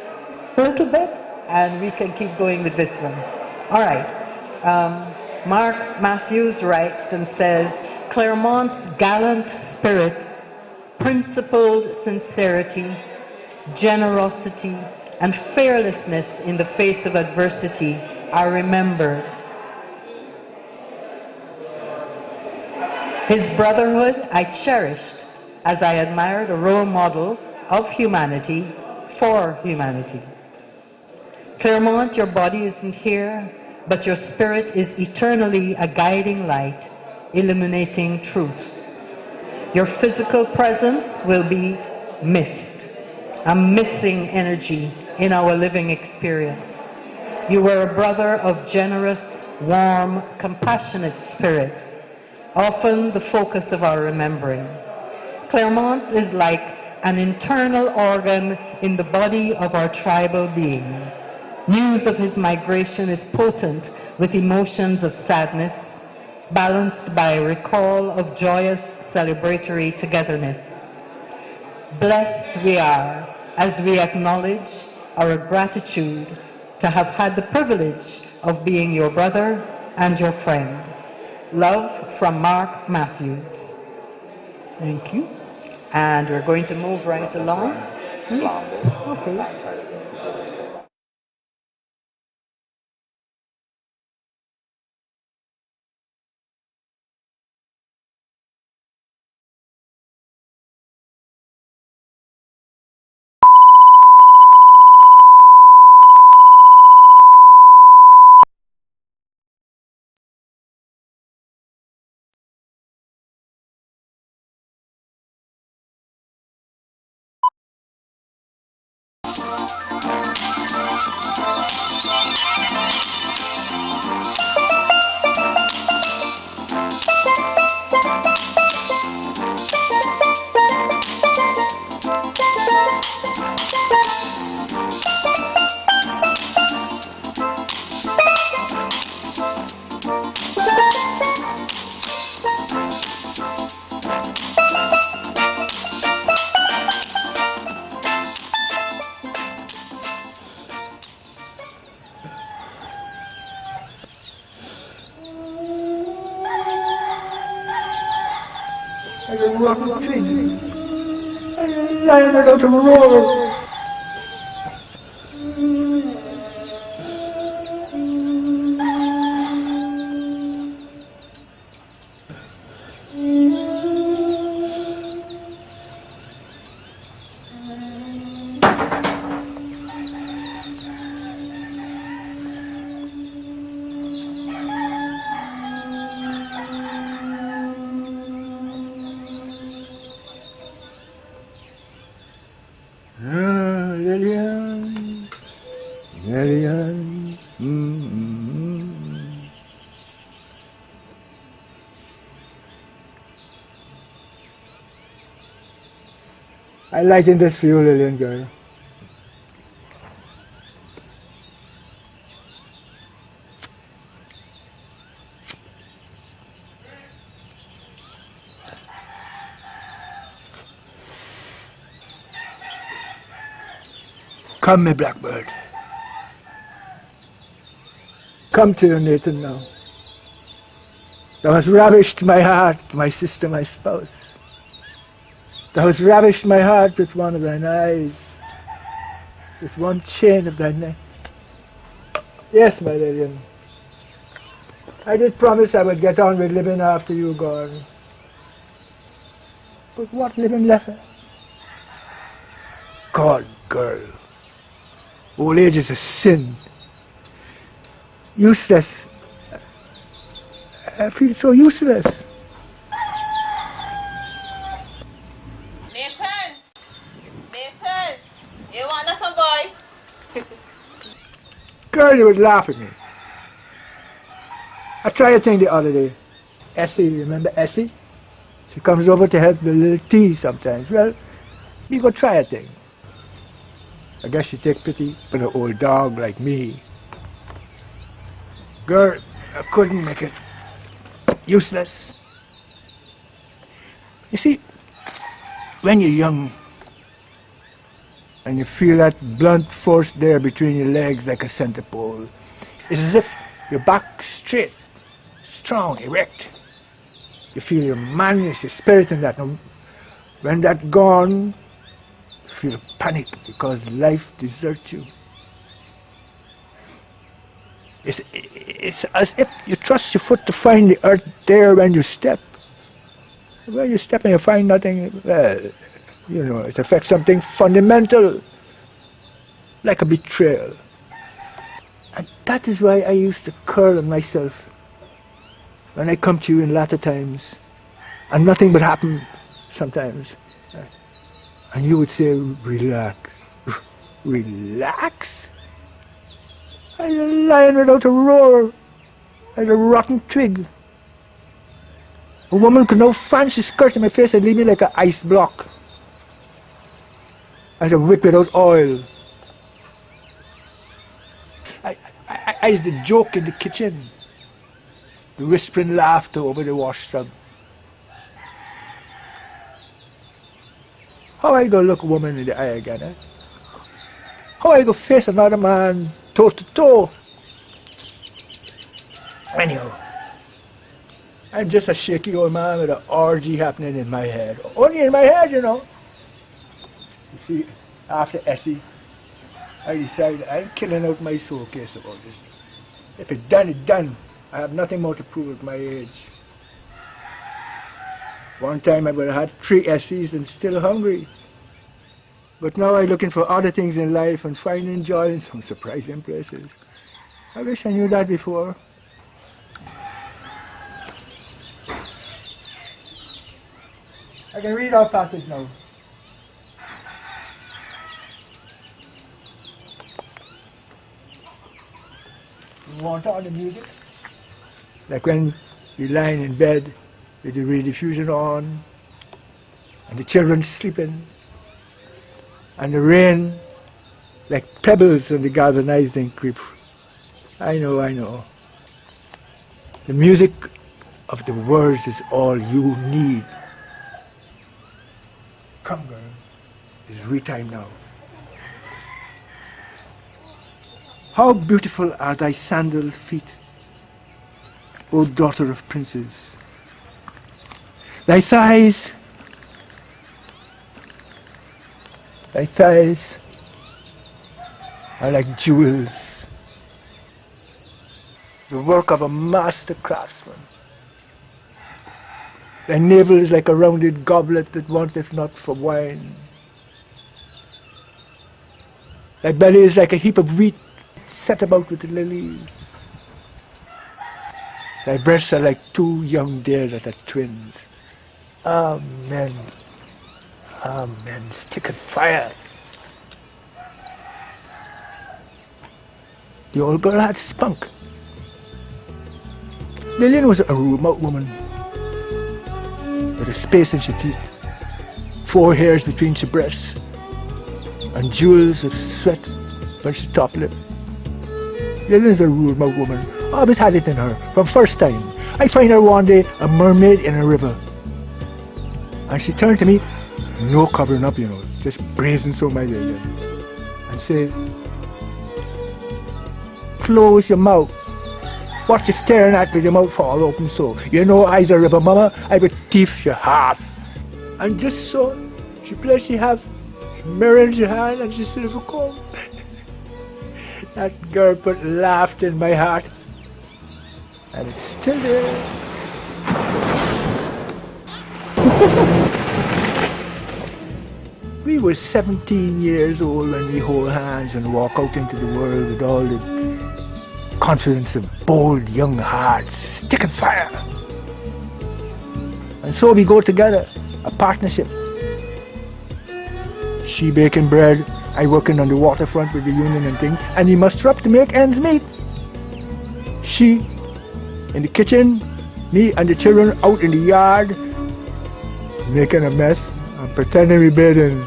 float a bit and we can keep going with this one. All right. Mark Matthews writes and says, Clairmonte's gallant spirit, principled sincerity, generosity, and fearlessness in the face of adversity are remembered. His brotherhood I cherished as I admired a role model of humanity for humanity. Clairmonte, your body isn't here, but your spirit is eternally a guiding light, illuminating truth. Your physical presence will be missed, a missing energy in our living experience. You were a brother of generous, warm, compassionate spirit, often the focus of our remembering. Clairmonte is like an internal organ in the body of our tribal being. News of his migration is potent with emotions of sadness, balanced by a recall of joyous celebratory togetherness. Blessed we are as we acknowledge our gratitude to have had the privilege of being your brother and your friend. Love from Mark Matthews. Thank you. And we're going to move right along. Okay. I don't want to think. I don't to roll. Lillian, Lillian, I lighten this for you, Lillian girl. Come, my blackbird. Come to your Nathan now. Thou hast ravished my heart, my sister, my spouse. Thou hast ravished my heart with one of thine eyes, with one chain of thy neck. Yes, my Lillian. I did promise I would get on with living after you gone. But what living left? God, girl. Old age is a sin. Useless. I feel so useless. Nathan! Nathan! You want some boy? Girl, you would laugh at me. I tried a thing the other day. Essie, remember Essie? She comes over to help the little tea sometimes. Well, we go try a thing. I guess she take pity on an old dog like me. Girl, I couldn't make it. Useless. You see, when you're young and you feel that blunt force there between your legs like a center pole, it's as if your back straight, strong, erect. You feel your manliness, your spirit in that. And when that's gone, you feel panic because life deserts you. It's as if you trust your foot to find the earth there when you step. When you step and you find nothing, well, you know, it affects something fundamental, like a betrayal. And that is why I used to curl on myself when I come to you in latter times, and nothing but happen sometimes. And you would say, relax. Relax? I'm a lion without a roar, like a rotten twig. A woman could no fancy skirt in my face and leave me like an ice block, like a wick without oil. I used to joke in the kitchen, the whispering laughter over the wash tub. How I go look a woman in the eye again, eh? How I go face another man toe to toe? Anyhow, I'm just a shaky old man with an orgy happening in my head. Only in my head, you know. You see, after Essie, I decided I'm killing out my showcase about this. If it's done, it's done. I have nothing more to prove at my age. One time I would have had 3 Essies and still hungry. But now I'm looking for other things in life and finding joy in some surprising places. I wish I knew that before. I can read our passage now. You want all the music? Like when you're lying in bed with the rediffusion on, and the children sleeping, and the rain like pebbles on the galvanizing creep. I know. The music of the words is all you need. Come, girl, it's re-time now. How beautiful are thy sandaled feet, O daughter of princes. Thy thighs are like jewels, the work of a master craftsman. Thy navel is like a rounded goblet that wanteth not for wine. Thy belly is like a heap of wheat set about with lilies. Thy breasts are like 2 young deer that are twins. Amen. Amen. Stick and fire. The old girl had spunk. Lillian was a rude-mouthed woman with a space in her teeth, 4 hairs between her breasts, and jewels of sweat on her top lip. Lillian's a rude-mouthed woman. Always had it in her, from first time. I find her one day a mermaid in a river. And she turned to me, no covering up, you know, just brazen so my Lillian, and said, close your mouth. What you staring at with your mouth all open so? You know I's a river mama, I would teeth your heart. And just so, she pledged she have mirror in her hand and she silver comb. That girl put laughter in my heart. And it's still there. We were 17 years old when we hold hands and walk out into the world with all the confidence of bold young hearts, stick and fire. And so we go together, a partnership. She baking bread, I working on the waterfront with the union and thing, and he muster up to make ends meet. She in the kitchen, me and the children out in the yard, making a mess and pretending we bathing.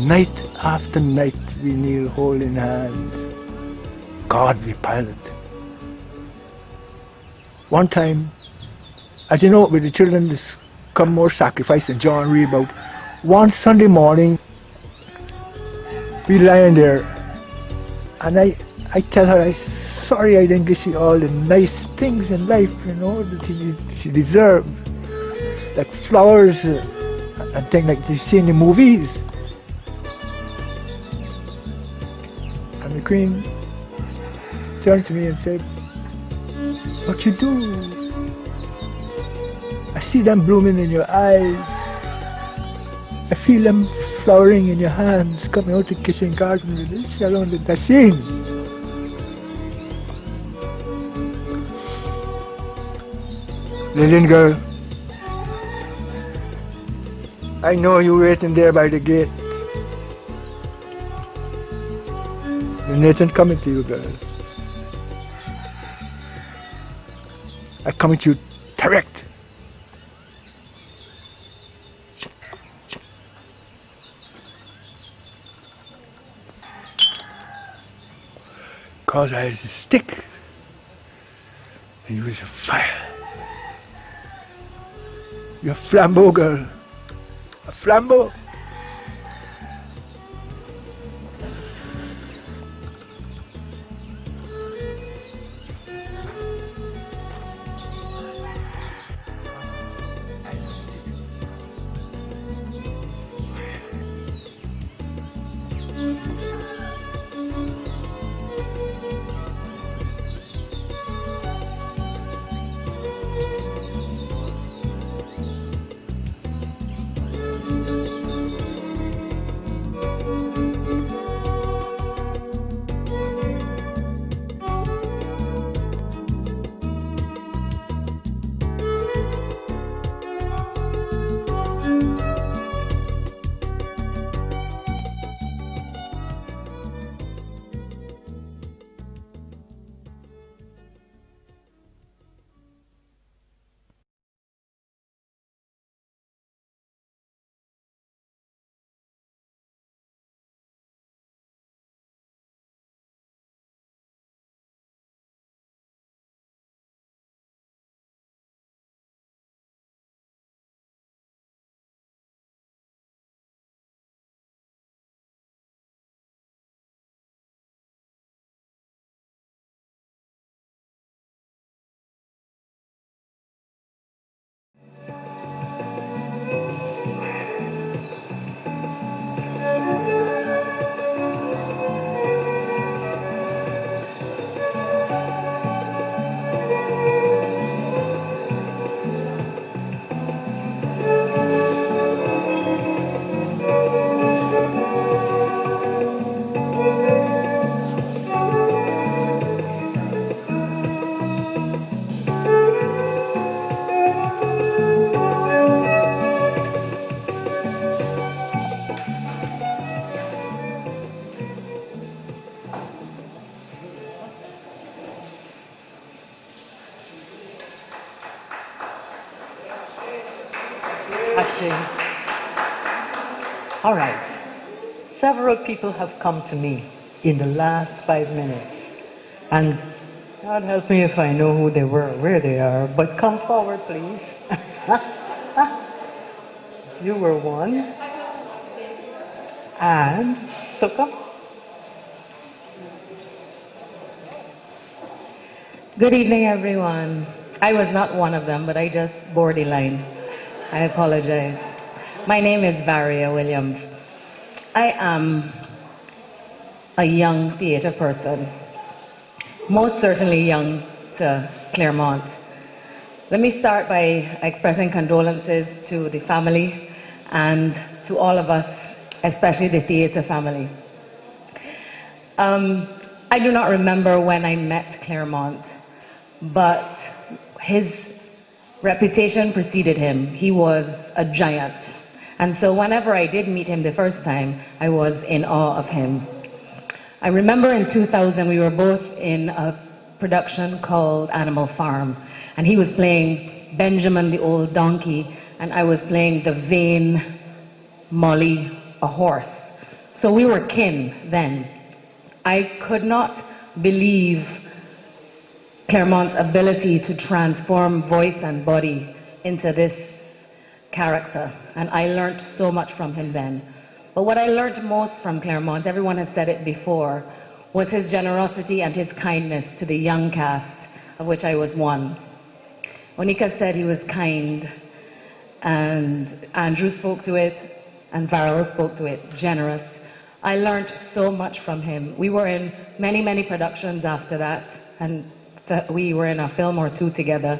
Night after night we kneel holding hands. God we pilot. One time As you know, with the children, this come more sacrifice than John read about. One Sunday morning, we lying there, and I tell her, I'm sorry I didn't give you all the nice things in life, you know, that she deserved. Like flowers and things like you see in the movies. And the Queen turned to me and said, what you do? I see them blooming in your eyes. I feel them flowering in your hands, coming out the kitchen garden with the shell on the dasheen. Lillian girl, I know you waiting there by the gate. The Nathan coming to you, girl. I coming to you direct. Cause I was a stick and you was a fire. You're a flambeau, girl. A flambeau. All right. Several people have come to me in the last 5 minutes. And God help me if I know who they were, where they are, but come forward, please. You were one. And so come. Good evening, everyone. I was not one of them, but I just bore the line. I apologize. My name is Varia Williams. I am a young theatre person, most certainly young to Clairmonte. Let me start by expressing condolences to the family and to all of us, especially the theatre family. I do not remember when I met Clairmonte, but his reputation preceded him. He was a giant. And so whenever I did meet him the first time, I was in awe of him. I remember in 2000, we were both in a production called Animal Farm, and he was playing Benjamin the Old Donkey, and I was playing the vain Molly, a horse. So we were kin then. I could not believe Clairmonte's ability to transform voice and body into this character. And I learned so much from him then. But what I learned most from Clairmonte, everyone has said it before, was his generosity and his kindness to the young cast, of which I was one. Onika said he was kind, and Andrew spoke to it, and Varel spoke to it, generous. I learned so much from him. We were in many, many productions after that, and we were in a film or two together.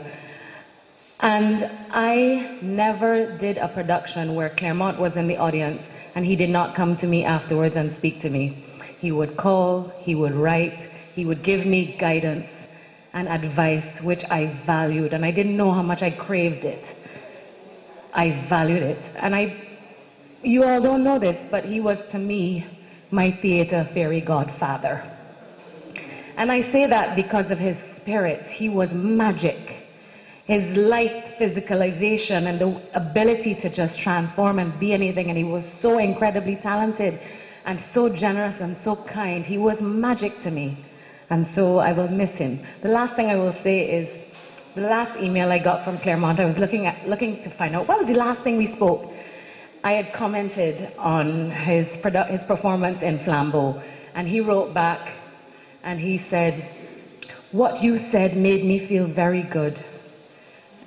And I never did a production where Clairmonte was in the audience and he did not come to me afterwards and speak to me. He would call, he would write, he would give me guidance and advice, which I valued, and I didn't know how much I craved it. I valued it. And you all don't know this, but he was to me my theater fairy godfather. And I say that because of his spirit. He was magic. His life physicalization and the ability to just transform and be anything. And he was so incredibly talented and so generous and so kind. He was magic to me. And so I will miss him. The last thing I will say is, the last email I got from Clairmonte, I was looking to find out what was the last thing we spoke. I had commented on his performance in Flambeau, and he wrote back and he said, "What you said made me feel very good."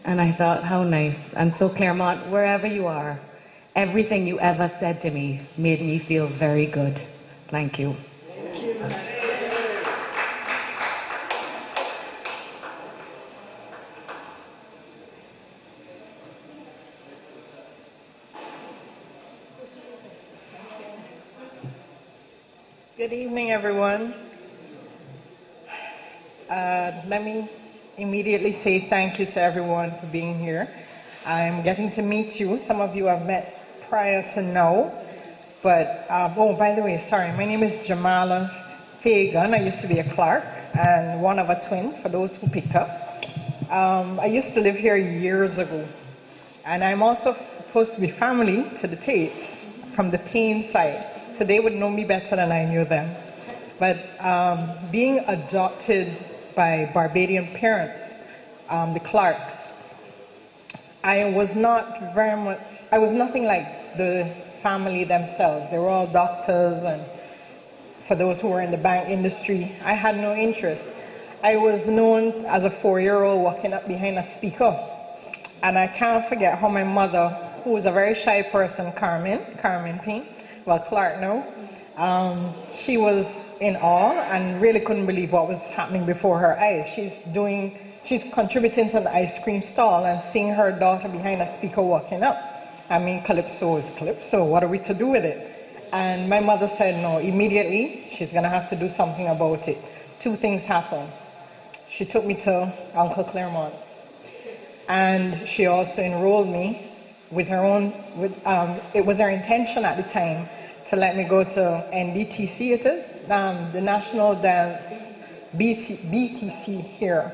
And I thought, how nice. And so Clairmonte, wherever you are, everything you ever said to me made me feel very good. Thank you. Thank you. Good evening, everyone. Let me immediately say thank you to everyone for being here. I'm getting to meet you. Some of you I've met prior to now. But, oh, by the way, sorry, my name is Jamala Fagan. I used to be a clerk and one of a twin, for those who picked up. I used to live here years ago. And I'm also supposed to be family to the Taitts from the Plain side. So they would know me better than I knew them. But being adopted by Barbadian parents, the Clarks, I was nothing like the family themselves. They were all doctors, and for those who were in the bank industry, I had no interest. I was known as a 4-year-old walking up behind a speaker. And I can't forget how my mother, who was a very shy person, Carmen Payne, well, Clark now, she was in awe and really couldn't believe what was happening before her eyes. She's contributing to the ice cream stall and seeing her daughter behind a speaker walking up. I mean, Calypso is Calypso, what are we to do with it? And my mother said no, immediately she's gonna have to do something about it. 2 things happened. She took me to Uncle Clairmonte, and she also enrolled me with her own, it was her intention at the time to let me go to NDTC, it is, the National Dance BTC here.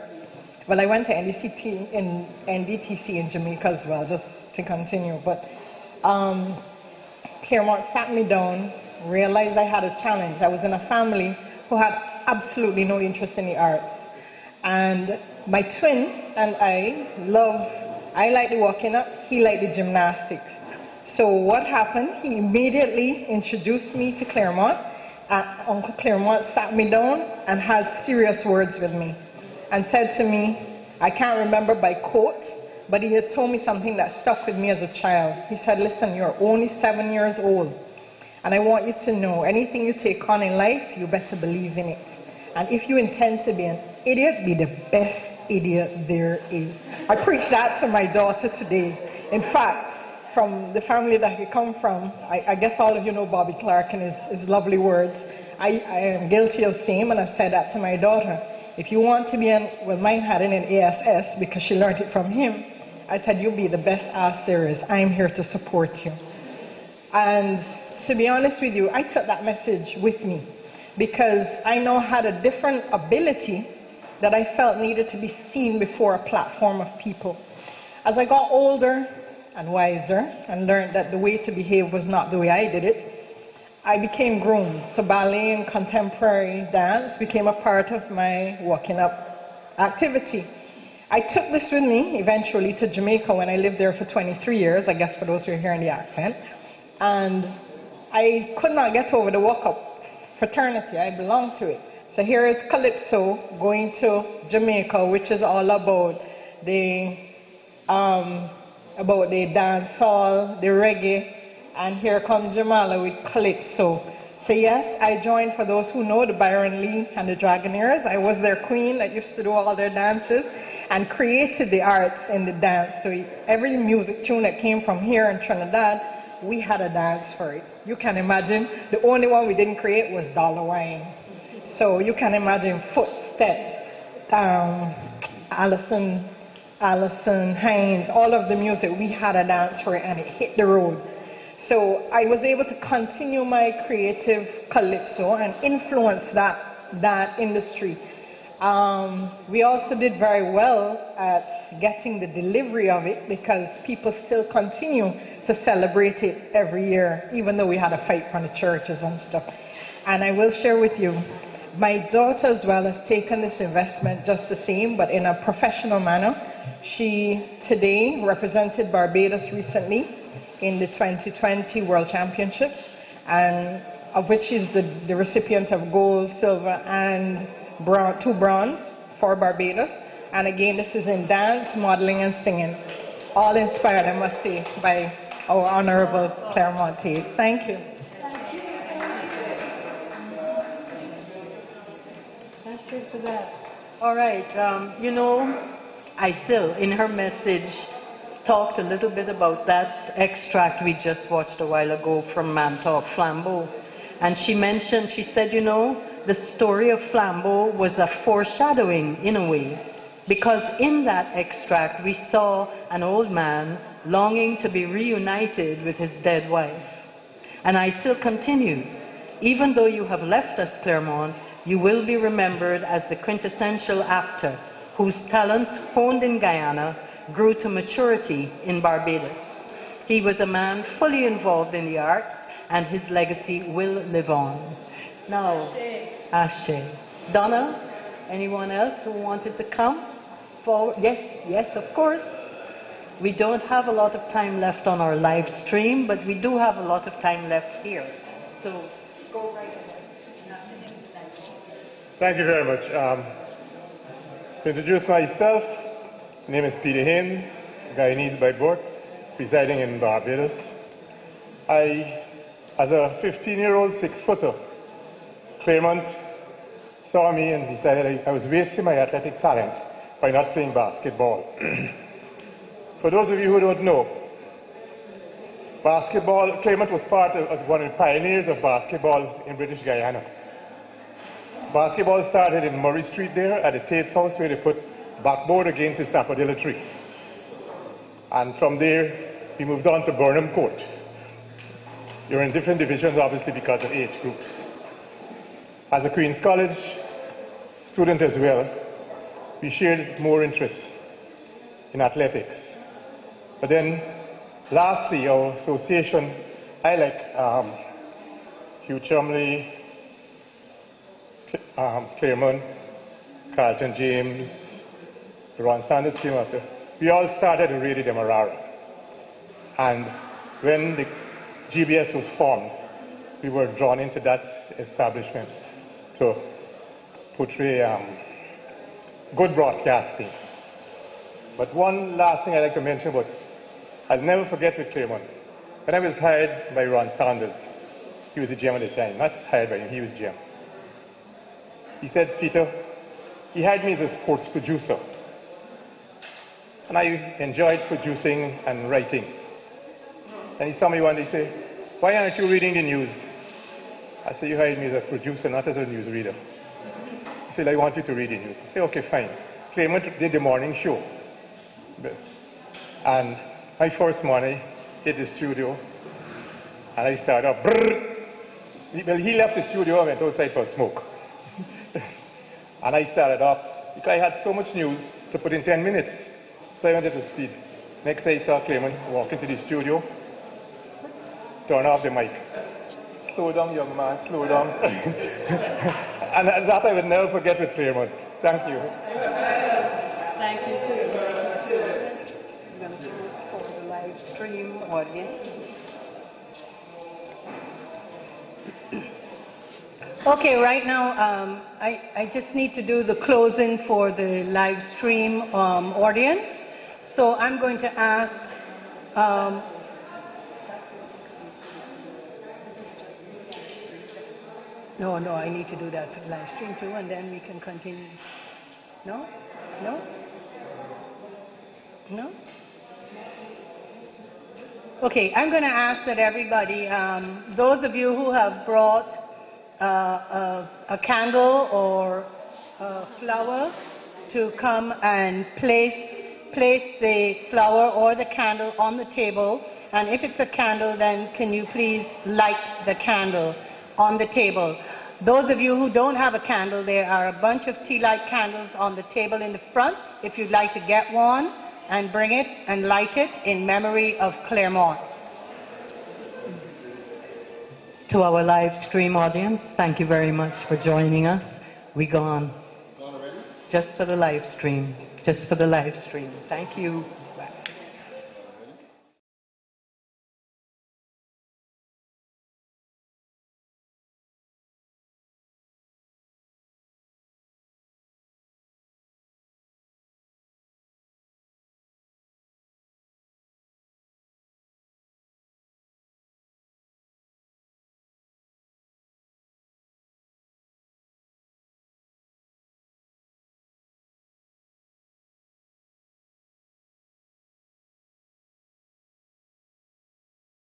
Well, I went to NDTC in Jamaica as well, just to continue. But Clairmonte sat me down, realized I had a challenge. I was in a family who had absolutely no interest in the arts. And my twin and I liked the walking up, he liked the gymnastics. So what happened, he immediately introduced me to Clairmonte. Uncle Clairmonte sat me down and had serious words with me and said to me, I can't remember by quote, but he had told me something that stuck with me as a child. He said, listen, you're only 7 years old, and I want you to know anything you take on in life, you better believe in it. And if you intend to be an idiot, be the best idiot there is. I preached that to my daughter today. In fact, from the family that he come from, I guess all of you know Bobby Clark and his lovely words. I am guilty of same, and I've said that to my daughter. If you want to be well, mine had it in ASS because she learned it from him. I said, you'll be the best ass there is. I'm here to support you. And to be honest with you, I took that message with me because I now had a different ability that I felt needed to be seen before a platform of people. As I got older and wiser and learned that the way to behave was not the way I did it, I became groomed. So ballet and contemporary dance became a part of my walking up activity. I took this with me eventually to Jamaica when I lived there for 23 years, I guess for those who are hearing the accent. And I could not get over the walk-up fraternity. I belonged to it. So here is Calypso going to Jamaica, which is all about the dancehall, the reggae, and here comes Jamala with Calypso. So yes, I joined, for those who know, the Byron Lee and the Dragonaires. I was their queen that used to do all their dances and created the arts in the dance. So every music tune that came from here in Trinidad, we had a dance for it. You can imagine, the only one we didn't create was Dollar Wine. So you can imagine Footsteps, Alison Hines, all of the music, we had a dance for it and it hit the road. So I was able to continue my creative calypso and influence that industry. We also did very well at getting the delivery of it because people still continue to celebrate it every year, even though we had a fight from the churches and stuff. And I will share with you, my daughter as well has taken this investment just the same, but in a professional manner. She today represented Barbados recently in the 2020 World Championships, and of which she's the recipient of gold, silver, and 2 bronze for Barbados. And again, this is in dance, modeling, and singing. All inspired, I must say, by our Honorable Clairmonte. Thank you. That's it to that. All right, Isil, in her message, talked a little bit about that extract we just watched a while ago from Man Talk Flambeau. And she said, the story of Flambeau was a foreshadowing in a way, because in that extract we saw an old man longing to be reunited with his dead wife. And Isil continues, even though you have left us, Clairmonte, you will be remembered as the quintessential actor whose talents honed in Guyana grew to maturity in Barbados. He was a man fully involved in the arts, and his legacy will live on. Now, Ashe. Donna, anyone else who wanted to come forward? Yes, of course. We don't have a lot of time left on our live stream, but we do have a lot of time left here. So, go right ahead. Thank you very much. To introduce myself, my name is Peter Haynes, Guyanese by birth, residing in Barbados. As a 15-year-old 6-footer, Clairmonte saw me and decided I was wasting my athletic talent by not playing basketball. For those of you who don't know, Clairmonte was one of the pioneers of basketball in British Guyana. Basketball started in Murray Street there at the Taitt's house, where they put backboard against the sapodilla tree. And from there, we moved on to Burnham Court. You're in different divisions, obviously, because of age groups. As a Queen's College student as well, we shared more interest in athletics. But then, lastly, our association, I like Hugh Chumley, Clairmonte, Carlton James, Ron Sanders came after. We all started at Radio Demerara. And when the GBS was formed, we were drawn into that establishment to portray good broadcasting. But one last thing I'd like to mention about, I'll never forget with Clairmonte. When I was hired by Ron Sanders, he was the GM at the time, not hired by him, he was GM. He said, Peter, he hired me as a sports producer. And I enjoyed producing and writing. And he saw me one day say, why aren't you reading the news? I said, you hired me as a producer, not as a newsreader. He said, I want you to read the news. I said, okay, fine. Clairmonte did the morning show. And my first morning, hit the studio, and I started up. Well, he left the studio and went outside for a smoke. And I started up, because I had so much news to put in 10 minutes. So I went at the speed. Next I saw Clairmonte walk into the studio, turn off the mic. Slow down, young man, slow down. And that I would never forget with Clairmonte. Thank you. Thank you too. Thank you too. I'm going to close for the live stream audience. Okay, right now I just need to do the closing for the live stream audience. So I'm going to ask. No, I need to do that for the live stream too, and then we can continue. No? No? No? Okay, I'm going to ask that everybody, those of you who have brought a candle or a flower, to come and place the flower or the candle on the table. And if it's a candle, then can you please light the candle on the table? Those of you who don't have a candle, there are a bunch of tea light candles on the table in the front. If you'd like to get one and bring it and light it in memory of Clairmonte. To our live stream audience, thank you very much for joining us. We gone. Just for the live stream. Just for the live stream. Thank you.